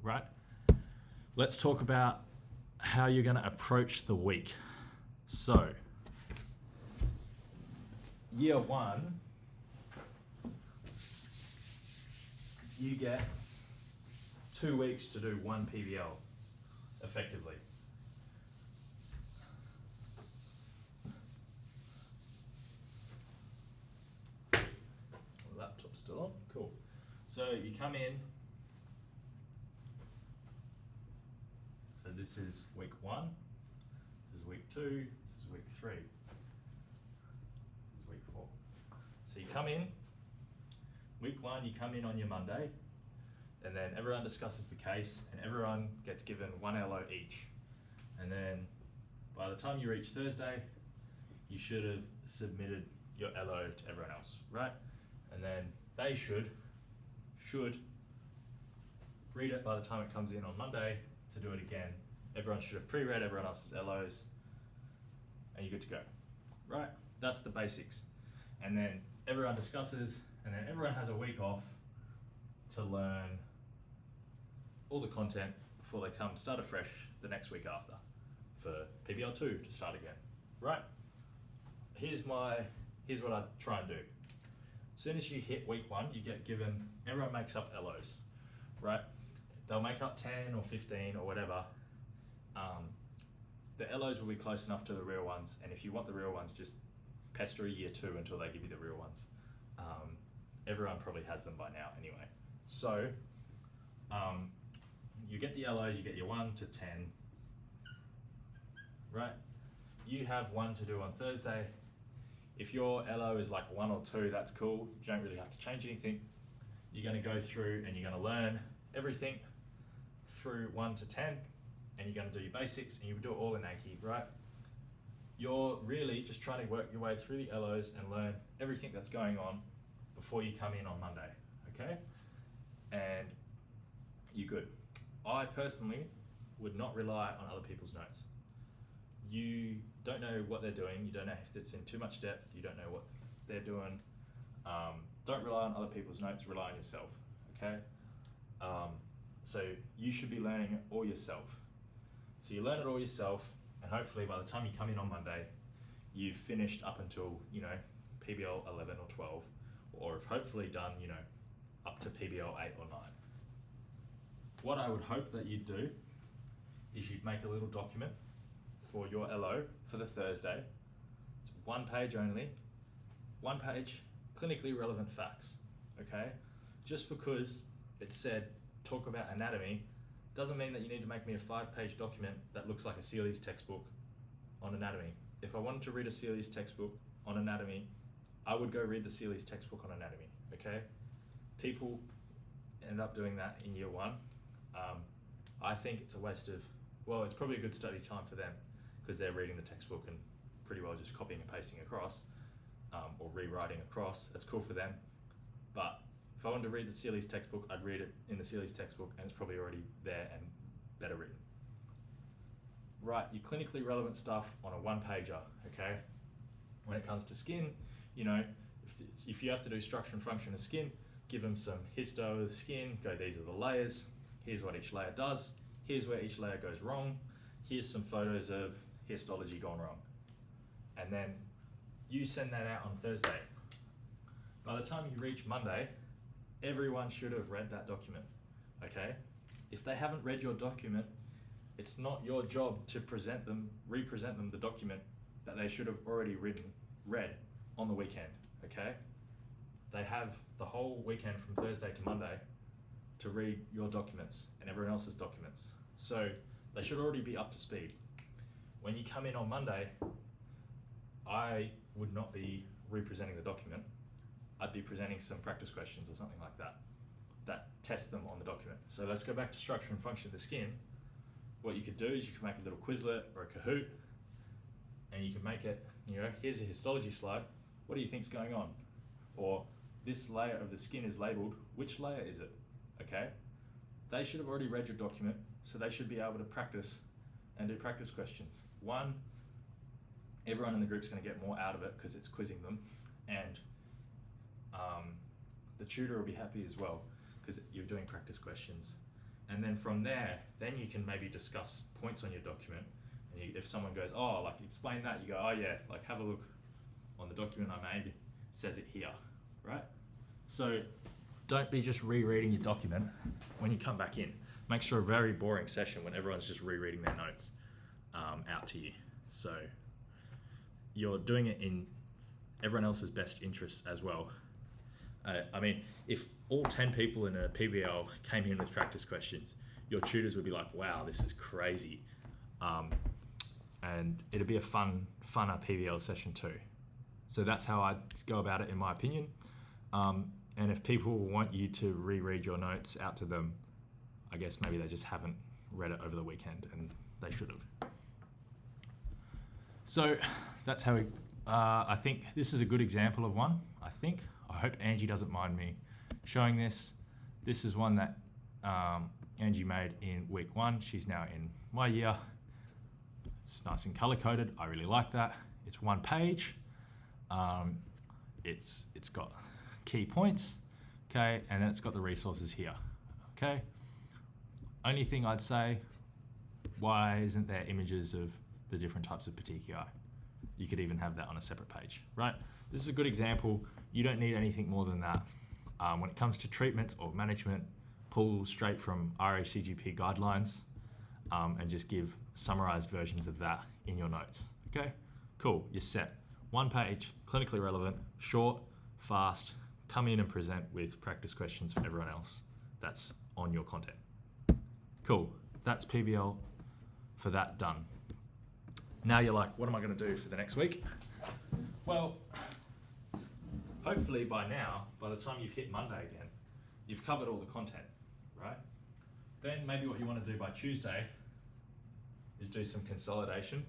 right? Let's talk about how you're going to approach the week. So, year one, you get 2 weeks to do 1 PBL effectively. Laptop's still on, cool. So you come in, so this is week 1, this is week 2, this is week 3, this is week 4. So you come in, week 1 you come in on your Monday, and then everyone discusses the case and everyone gets given 1 LO each. And then by the time you reach Thursday, you should have submitted your LO to everyone else, right? And then they should read it by the time it comes in on Monday to do it again. Everyone should have pre-read everyone else's LOs and you're good to go, right? That's the basics. And then everyone discusses, and then everyone has a week off to learn all the content before they come start afresh the next week after for PBL2 to start again, right? Here's what I try and do. As soon as you hit week 1, you get given, everyone makes up LOs, right? They'll make up 10 or 15 or whatever. The LOs will be close enough to the real ones, and if you want the real ones, just pester a year 2 until they give you the real ones. Everyone probably has them by now anyway. So, you get the LOs, you get your 1 to 10, right? You have 1 to do on Thursday. If your LO is like 1 or 2, that's cool. You don't really have to change anything. You're going to go through and you're going to learn everything through 1 to 10, and you're going to do your basics, and you do it all in Anki, right? You're really just trying to work your way through the LOs and learn everything that's going on before you come in on Monday, okay? And you're good. I personally would not rely on other people's notes. You don't know what they're doing, you don't know if it's in too much depth, you don't know what they're doing. Don't rely on other people's notes, rely on yourself, okay? So you should be learning it all yourself. So you learn it all yourself, and hopefully by the time you come in on Monday, you've finished up until, PBL 11 or 12, or have hopefully done, up to PBL 8 or 9. What I would hope that you'd do is you'd make a little document for your LO for the Thursday. It's 1 page only, 1 page, clinically relevant facts, okay? Just because it said talk about anatomy doesn't mean that you need to make me a 5-page document that looks like a Sealy's textbook on anatomy. If I wanted to read a Sealy's textbook on anatomy, I would go read the Sealy's textbook on anatomy, okay? People end up doing that in year 1. I think it's a waste of, it's probably a good study time for them because they're reading the textbook and pretty well just copying and pasting across or rewriting across. That's cool for them. But if I wanted to read the Sealy's textbook, I'd read it in the Sealy's textbook, and it's probably already there and better written. Right, your clinically relevant stuff on a 1-pager, okay? When it comes to skin, if you have to do structure and function of skin, give them some histo of the skin, go these are the layers, here's what each layer does, here's where each layer goes wrong, here's some photos of histology gone wrong. And then you send that out on Thursday. By the time you reach Monday, everyone should have read that document, okay? If they haven't read your document, it's not your job to represent them the document that they should have already read on the weekend, okay? They have the whole weekend from Thursday to Monday to read your documents and everyone else's documents. So they should already be up to speed. When you come in on Monday, I would not be representing the document. I'd be presenting some practice questions or something like that test them on the document. So let's go back to structure and function of the skin. What you could do is you can make a little Quizlet or a Kahoot, and you can make it, here's a histology slide. What do you think's going on? Or this layer of the skin is labeled, which layer is it? Okay? they should have already read your document, so they should be able to practice and do practice questions. One, everyone in the group's going to get more out of it because it's quizzing them, and the tutor will be happy as well because you're doing practice questions. And then from there, then you can maybe discuss points on your document. And if someone goes, oh, like explain that, you go, oh yeah, like have a look on the document I made, it says it here, right? So don't be just rereading your document when you come back in. Makes for a very boring session when everyone's just rereading their notes out to you. So you're doing it in everyone else's best interests as well. I mean, if all 10 people in a PBL came in with practice questions, your tutors would be like, wow, this is crazy. And it'd be a funner PBL session too. So that's how I'd go about it in my opinion. And if people want you to reread your notes out to them, I guess maybe they just haven't read it over the weekend and they should have. So that's how I think this is a good example of one, I hope Angie doesn't mind me showing this. This is one that Angie made in week 1. She's now in my year. It's nice and color coded. I really like that. It's 1 page. It's got key points, okay, and then it's got the resources here, okay. Only thing I'd say, why isn't there images of the different types of petechiae? You could even have that on a separate page, right? This is a good example. You don't need anything more than that. When it comes to treatments or management, pull straight from RACGP guidelines and just give summarized versions of that in your notes, okay? Cool, you're set. 1 page, clinically relevant, short, fast, come in and present with practice questions for everyone else that's on your content. Cool, that's PBL for that done. Now you're like, what am I gonna do for the next week? Well, hopefully by now, by the time you've hit Monday again, you've covered all the content, right? Then maybe what you wanna do by Tuesday is do some consolidation.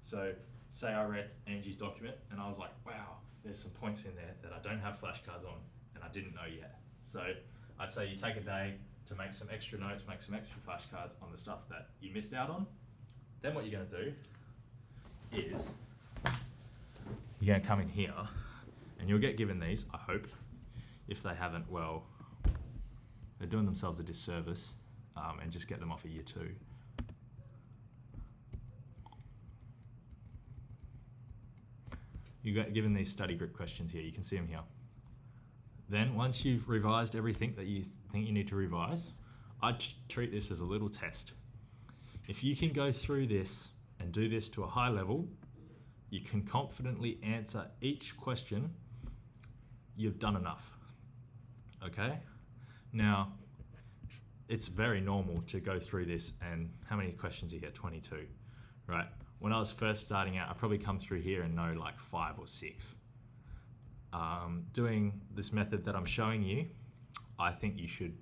So say I read Angie's document and I was like, wow, there's some points in there that I don't have flashcards on and I didn't know yet. So I'd say you take a day to make some extra notes, make some extra flashcards on the stuff that you missed out on. Then what you're gonna do is you're gonna come in here and you'll get given these, I hope. If they haven't, well, they're doing themselves a disservice, and just get them off of year 2. You get given these study group questions here, you can see them here. Then once you've revised everything that you think you need to revise, I'd treat this as a little test. If you can go through this and do this to a high level, you can confidently answer each question, you've done enough, okay? Now, it's very normal to go through this and how many questions you get? 22, right? When I was first starting out, I probably come through here and know like 5 or 6. Doing this method that I'm showing you, I think you should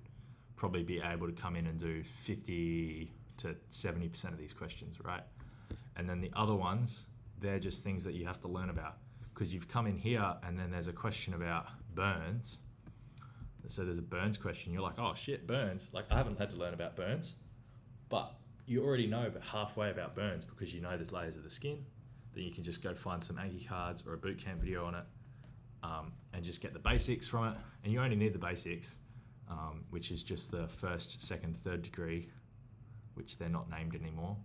probably be able to come in and do 50 to 70% of these questions, right? And then the other ones, they're just things that you have to learn about because you've come in here and then there's a question about burns. So there's a burns question. You're like, oh shit, burns. Like I haven't had to learn about burns, but you already know about halfway about burns because you know there's layers of the skin. Then you can just go find some Anki cards or a bootcamp video on it and just get the basics from it. And you only need the basics, which is just the 1st, 2nd, 3rd degree, which they're not named anymore.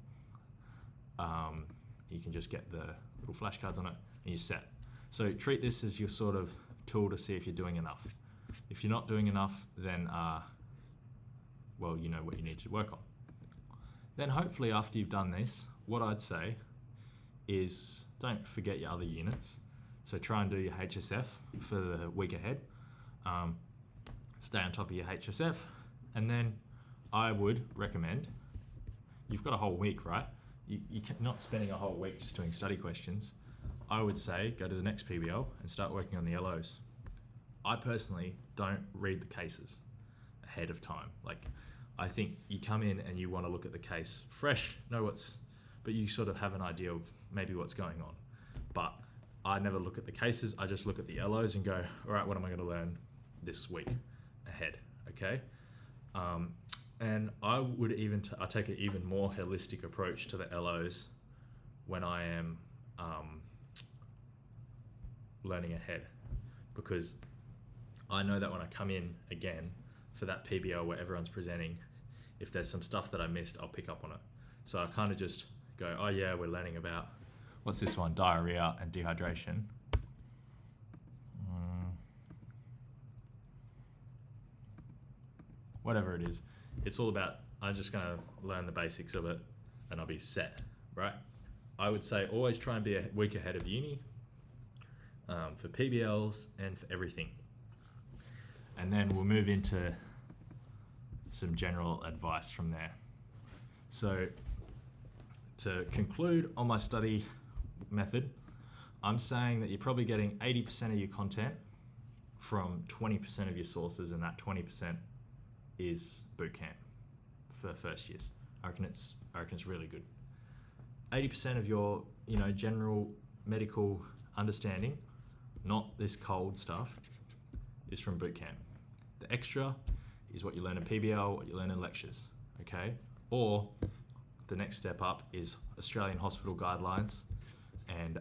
You can just get the little flashcards on it and you're set. So treat this as your sort of tool to see if you're doing enough. If you're not doing enough, then, well, you know what you need to work on. Then hopefully after you've done this, what I'd say is don't forget your other units. So try and do your HSF for the week ahead. Stay on top of your HSF. And then I would recommend, you've got a whole week, right? You're not spending a whole week just doing study questions. I would say go to the next PBL and start working on the LOs. I personally don't read the cases ahead of time. Like, I think you come in and you want to look at the case fresh, but you sort of have an idea of maybe what's going on. But I never look at the cases, I just look at the LOs and go, all right, what am I going to learn this week ahead, okay? And I would even I take an even more holistic approach to the LOs when I am learning ahead, because I know that when I come in again for that PBL where everyone's presenting, if there's some stuff that I missed, I'll pick up on it. So I kind of just go, oh yeah, we're learning about, what's this one, diarrhea and dehydration. Whatever it is, it's all about, I'm just going to learn the basics of it and I'll be set, right? I would say always try and be a week ahead of uni for PBLs and for everything. And then we'll move into some general advice from there. So to conclude on my study method, I'm saying that you're probably getting 80% of your content from 20% of your sources, and that 20% is boot camp for first years. I reckon it's really good. 80% of your general medical understanding, not this cold stuff, is from boot camp. The extra is what you learn in PBL, what you learn in lectures, okay? Or the next step up is Australian hospital guidelines and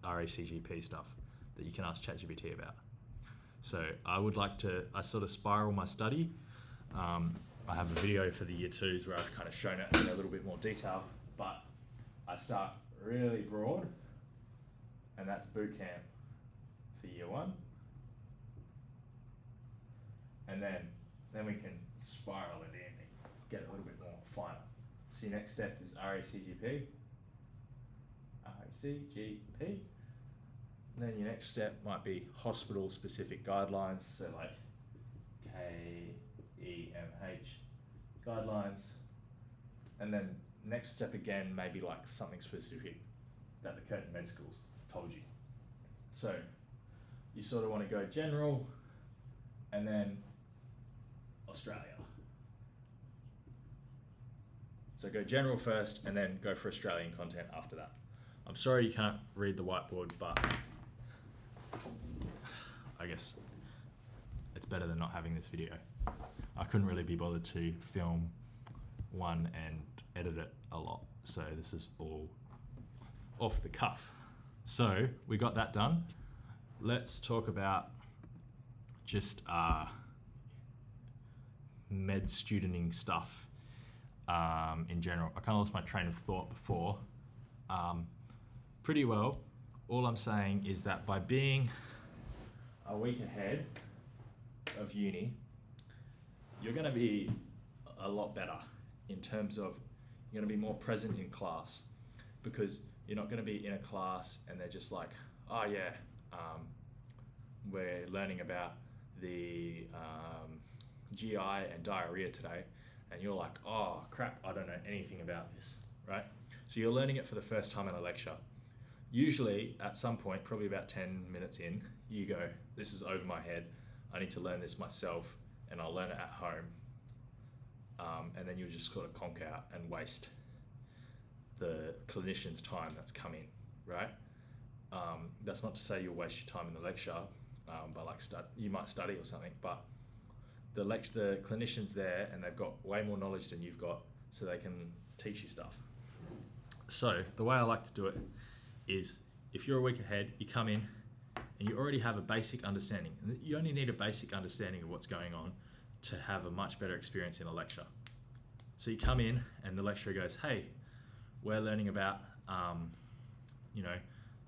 RACGP stuff that you can ask ChatGPT about. So I sort of spiral my study. I have a video for the year twos where I've kind of shown it in a little bit more detail, but I start really broad, and that's boot camp for year one. And then we can spiral it in and get a little bit more finer. So your next step is RACGP. And then your next step might be hospital specific guidelines, so like KEMH guidelines. And then next step again, maybe like something specific that the Curtin Med Schools told you. So you sort of want to go general and then Australia. So go general first and then go for Australian content after that. I'm sorry you can't read the whiteboard, but I guess it's better than not having this video. I couldn't really be bothered to film one and edit it a lot, so this is all off the cuff. So we got that done. Let's talk about just med studenting stuff in general. I kind of lost my train of thought before. Pretty well, all I'm saying is that by being a week ahead of uni, you're going to be a lot better in terms of you're going to be more present in class, because you're not going to be in a class and they're just like, oh yeah, we're learning about the GI and diarrhea today, and you're like, oh crap, I don't know anything about this, right? So you're learning it for the first time in a lecture. Usually at some point, probably about 10 minutes in, you go, this is over my head, I need to learn this myself, and I'll learn it at home. And then you'll just sort of conk out and waste the clinician's time that's come in, right? That's not to say you'll waste your time in the lecture, but like you might study or something, but the clinician's there and they've got way more knowledge than you've got, so they can teach you stuff. So the way I like to do it is, if you're a week ahead, you come in and you already have a basic understanding. And you only need a basic understanding of what's going on to have a much better experience in a lecture. So you come in and the lecturer goes, hey, we're learning about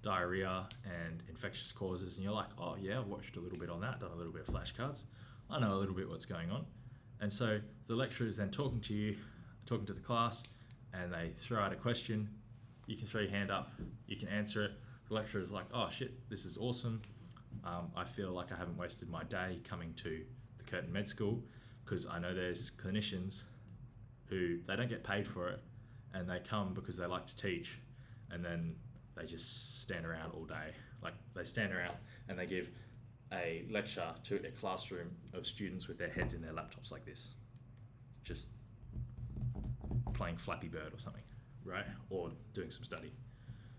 diarrhea and infectious causes, and you're like, oh yeah, I've watched a little bit on that, done a little bit of flashcards, I know a little bit what's going on. And so the lecturer is then talking to you, talking to the class, and they throw out a question. You can throw your hand up, you can answer it. The lecturer is like, oh shit, this is awesome. I feel like I haven't wasted my day coming to the Curtin Med School, because I know there's clinicians who, they don't get paid for it, and they come because they like to teach, and then they just stand around all day. Like, they stand around and they give a lecture to a classroom of students with their heads in their laptops like this, just playing Flappy Bird or something, right? Or doing some study.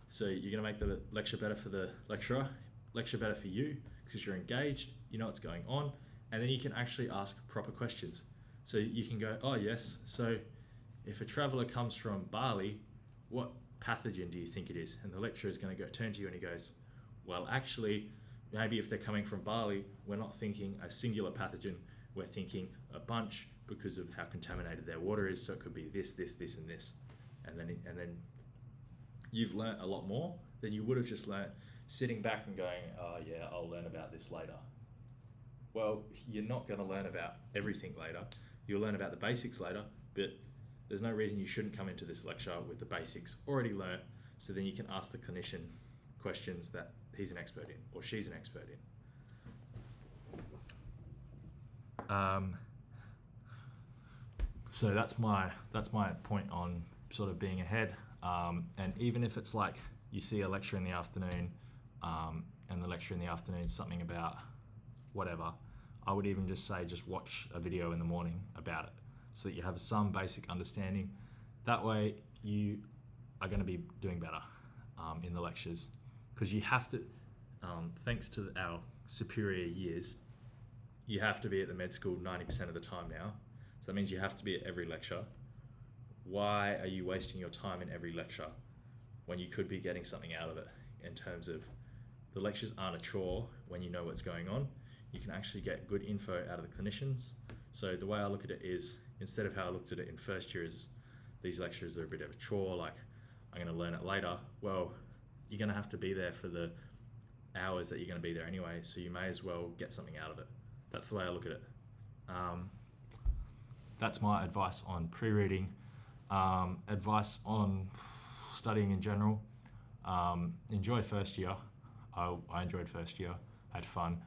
So you're going to make the lecture better for the lecturer, lecture better for you, because you're engaged, you know what's going on, and then you can actually ask proper questions. So you can go, oh yes, so if a traveller comes from Bali, what pathogen do you think it is? And the lecturer is going to turn to you and he goes, well, actually, maybe if they're coming from Bali, we're not thinking a singular pathogen, we're thinking a bunch because of how contaminated their water is. So it could be this, this, this, and this. And then you've learnt a lot more than you would have just learnt sitting back and going, oh yeah, I'll learn about this later. Well, you're not going to learn about everything later. You'll learn about the basics later, but there's no reason you shouldn't come into this lecture with the basics already learnt, so then you can ask the clinician questions that he's an expert in or she's an expert in. So that's my point on sort of being ahead. And even if it's like you see a lecture in the afternoon, and the lecture in the afternoon is something about whatever, I would even just say just watch a video in the morning about it so that you have some basic understanding. That way you are going to be doing better in the lectures, because you have to, thanks to our superior years, you have to be at the med school 90% of the time now. So that means you have to be at every lecture. Why are you wasting your time in every lecture when you could be getting something out of it? In terms of, the lectures aren't a chore when you know what's going on. You can actually get good info out of the clinicians. So the way I look at it is, instead of how I looked at it in first year is, these lectures are a bit of a chore, like I'm going to learn it later. Well, you're going to have to be there for the hours that you're going to be there anyway, so you may as well get something out of it. That's the way I look at it. That's my advice on pre-reading. Advice on studying in general. Enjoy first year. I enjoyed first year, had fun,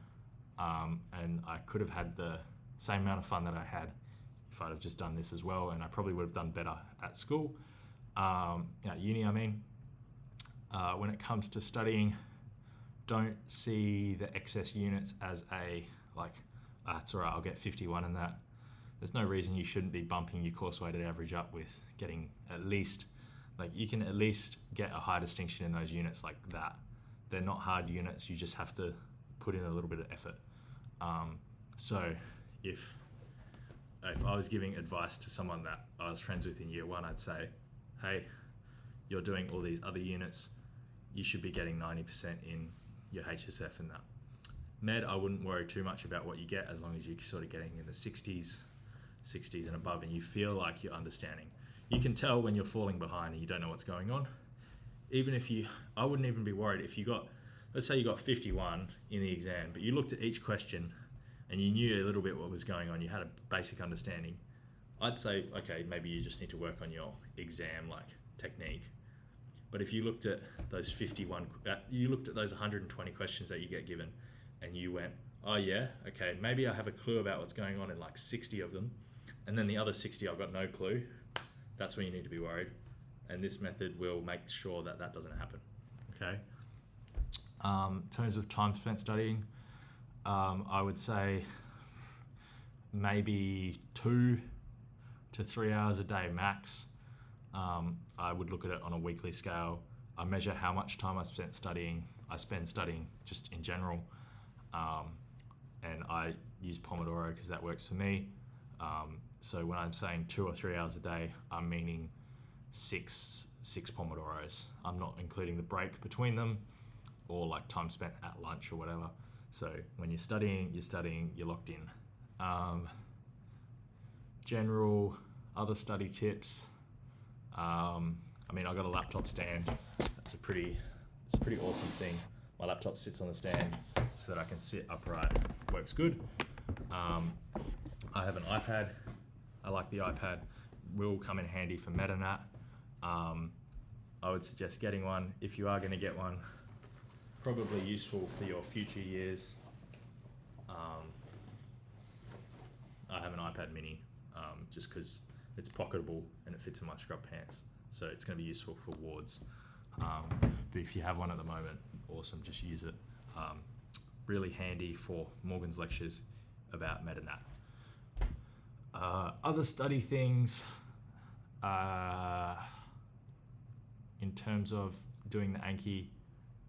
and I could have had the same amount of fun that I had if I'd have just done this as well, and I probably would have done better at school, at uni I mean. When it comes to studying, don't see the excess units as a, like, it's alright, I'll get 51 in that. There's no reason you shouldn't be bumping your course weighted average up with getting at least, like, you can at least get a high distinction in those units like that. They're not hard units, you just have to put in a little bit of effort. So if I was giving advice to someone that I was friends with in year one, I'd say, hey, you're doing all these other units, you should be getting 90% in your HSF and that. Med, I wouldn't worry too much about what you get, as long as you're sort of getting in the 60s and above, and you feel like you're understanding. You can tell when you're falling behind and you don't know what's going on. Even if I wouldn't even be worried if you got, let's say you got 51 in the exam, but you looked at each question and you knew a little bit what was going on, you had a basic understanding. I'd say, okay, maybe you just need to work on your exam like technique. But if you looked at those 51, you looked at those 120 questions that you get given, and you went, oh yeah, okay, maybe I have a clue about what's going on in like 60 of them, and then the other 60 I've got no clue, that's when you need to be worried. And this method will make sure that that doesn't happen, okay? In terms of time spent studying, I would say maybe 2 to 3 hours a day max. I would look at it on a weekly scale. I measure how much time I spend studying just in general. And I use Pomodoro because that works for me. So when I'm saying 2 or 3 hours a day, I'm meaning six Pomodoros. I'm not including the break between them or like time spent at lunch or whatever. So when you're studying, you're locked in. General other study tips. I mean, I got a laptop stand. It's a pretty awesome thing. My laptop sits on the stand so that I can sit upright. Works good. I have an iPad. I like the iPad. Will come in handy for MetaNat. I would suggest getting one if you are going to get one. Probably useful for your future years. I have an iPad mini just because it's pocketable and it fits in my scrub pants. So it's going to be useful for wards. But if you have one at the moment, awesome, just use it. Really handy for Morgan's lectures about MetaNat. Other study things, in terms of doing the Anki,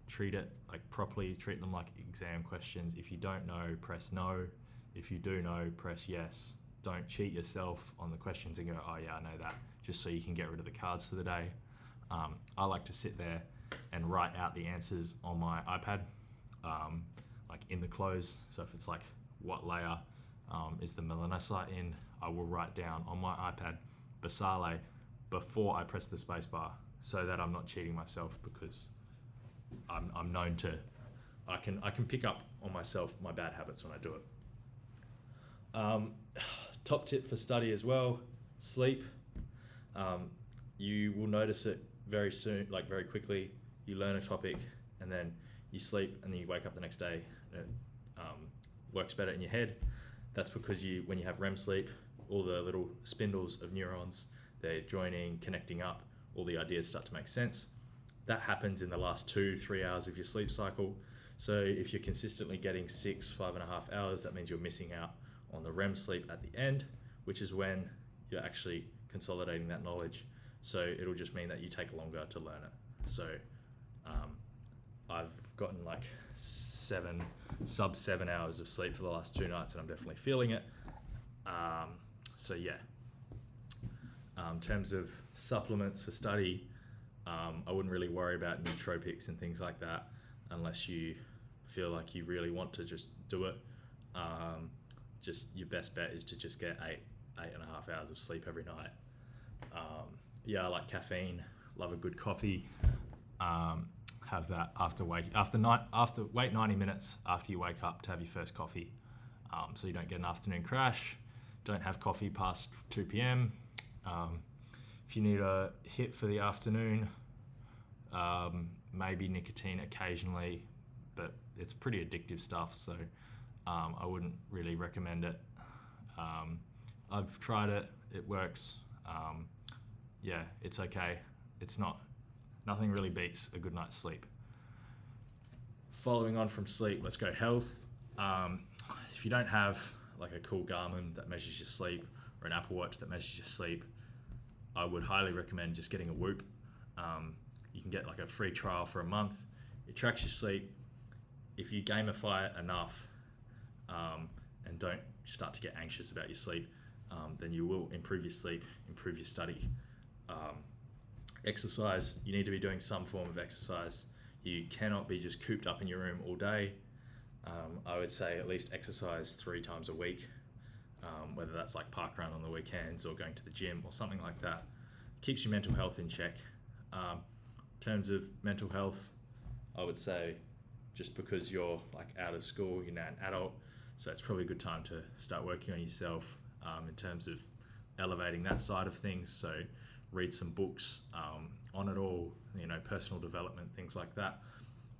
treat it like properly, treat them like exam questions. If you don't know, press no. If you do know, press yes. don't cheat yourself on the questions and go, oh yeah, I know that, just so you can get rid of the cards for the day. I like to sit there and write out the answers on my iPad, like in the close. So if it's like, what layer is the melanocyte in, I will write down on my iPad basale before I press the spacebar, so that I'm not cheating myself, because I'm known to, I can pick up on myself my bad habits when I do it. Top tip for study as well, sleep. You will notice it very soon, like very quickly. You learn a topic and then you sleep, and then you wake up the next day and it works better in your head. That's because when you have REM sleep, all the little spindles of neurons, they're joining, connecting up, all the ideas start to make sense. That happens in the last 2-3 hours of your sleep cycle. So if you're consistently getting 5.5 hours, that means you're missing out on the REM sleep at the end, which is when you're actually consolidating that knowledge. So it'll just mean that you take longer to learn it. So I've gotten like sub 7 hours of sleep for the last 2 nights, and I'm definitely feeling it. So yeah, in terms of supplements for study, I wouldn't really worry about nootropics and things like that unless you feel like you really want to just do it. Just your best bet is to just get 8.5 hours of sleep every night. Yeah, I like caffeine, love a good coffee. Have that wait 90 minutes after you wake up to have your first coffee, so you don't get an afternoon crash. Don't have coffee past 2 p.m. If you need a hit for the afternoon, maybe nicotine occasionally, but it's pretty addictive stuff, so I wouldn't really recommend it. I've tried it, it works. Yeah, it's okay. Nothing really beats a good night's sleep. Following on from sleep, let's go health. If you don't have like a cool Garmin that measures your sleep, or an Apple Watch that measures your sleep, I would highly recommend just getting a Whoop. You can get like a free trial for a month. It tracks your sleep. If you gamify it enough, and don't start to get anxious about your sleep, then you will improve your sleep, improve your study. Exercise, you need to be doing some form of exercise. You cannot be just cooped up in your room all day. I would say at least exercise 3 times a week, whether that's like park run on the weekends or going to the gym or something like that. Keeps your mental health in check. In terms of mental health, I would say just because you're like out of school, you're now an adult, so it's probably a good time to start working on yourself in terms of elevating that side of things. So read some books on it all, personal development, things like that.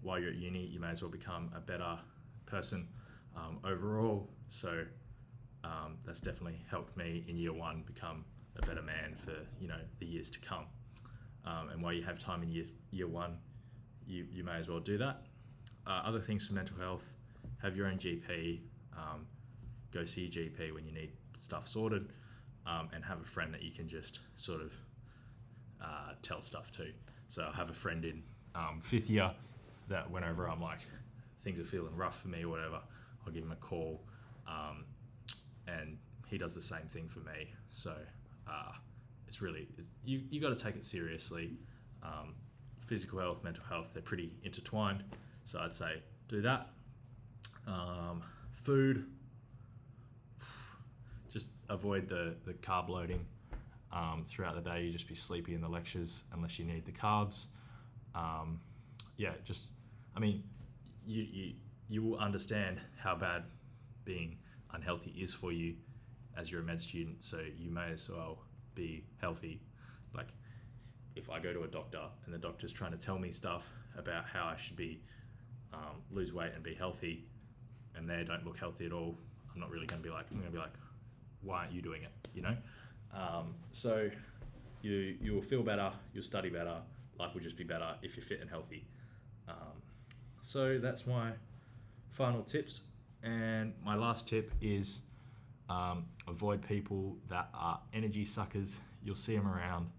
While you're at uni, you may as well become a better person overall. So that's definitely helped me in year 1 become a better man for the years to come. And while you have time in year 1, you may as well do that. Other things for mental health: have your own GP, go see your GP when you need stuff sorted, and have a friend that you can just sort of tell stuff to. So I have a friend in 5th year that whenever I'm like, things are feeling rough for me or whatever, I'll give him a call, and he does the same thing for me. So you got to take it seriously. Physical health, mental health, they're pretty intertwined. So I'd say do that. Food, just avoid the carb loading. Throughout the day, you just be sleepy in the lectures unless you need the carbs. You will understand how bad being unhealthy is for you as you're a med student, so you may as well be healthy. Like, if I go to a doctor and the doctor's trying to tell me stuff about how I should be lose weight and be healthy, and they don't look healthy at all, I'm not really going to be like, why aren't you doing it, So you will feel better, you'll study better, life will just be better if you're fit and healthy. So that's my final tips. And my last tip is avoid people that are energy suckers. You'll see them around.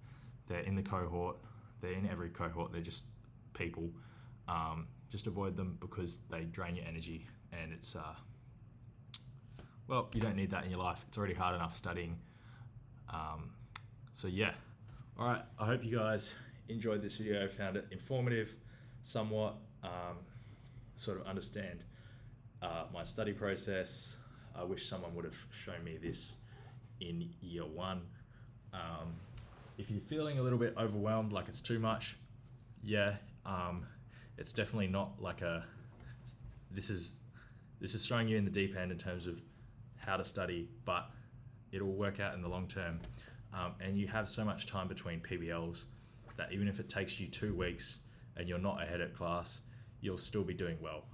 They're in the cohort. They're in every cohort. They're just people. Just avoid them because they drain your energy, and it's well, you don't need that in your life. It's already hard enough studying. So yeah. All right, I hope you guys enjoyed this video, found it informative, somewhat, sort of understand my study process. I wish someone would have shown me this in year one. If you're feeling a little bit overwhelmed, like it's too much, yeah, it's definitely not like this is throwing you in the deep end in terms of how to study, but it'll work out in the long term. And you have so much time between PBLs that even if it takes you 2 weeks and you're not ahead at class, you'll still be doing well.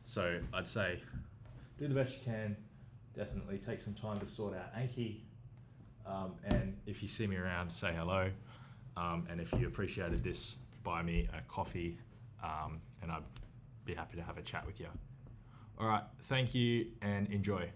So I'd say do the best you can. Definitely take some time to sort out Anki. And if you see me around, say hello. And if you appreciated this, buy me a coffee, and I'd be happy to have a chat with you. All right, thank you and enjoy.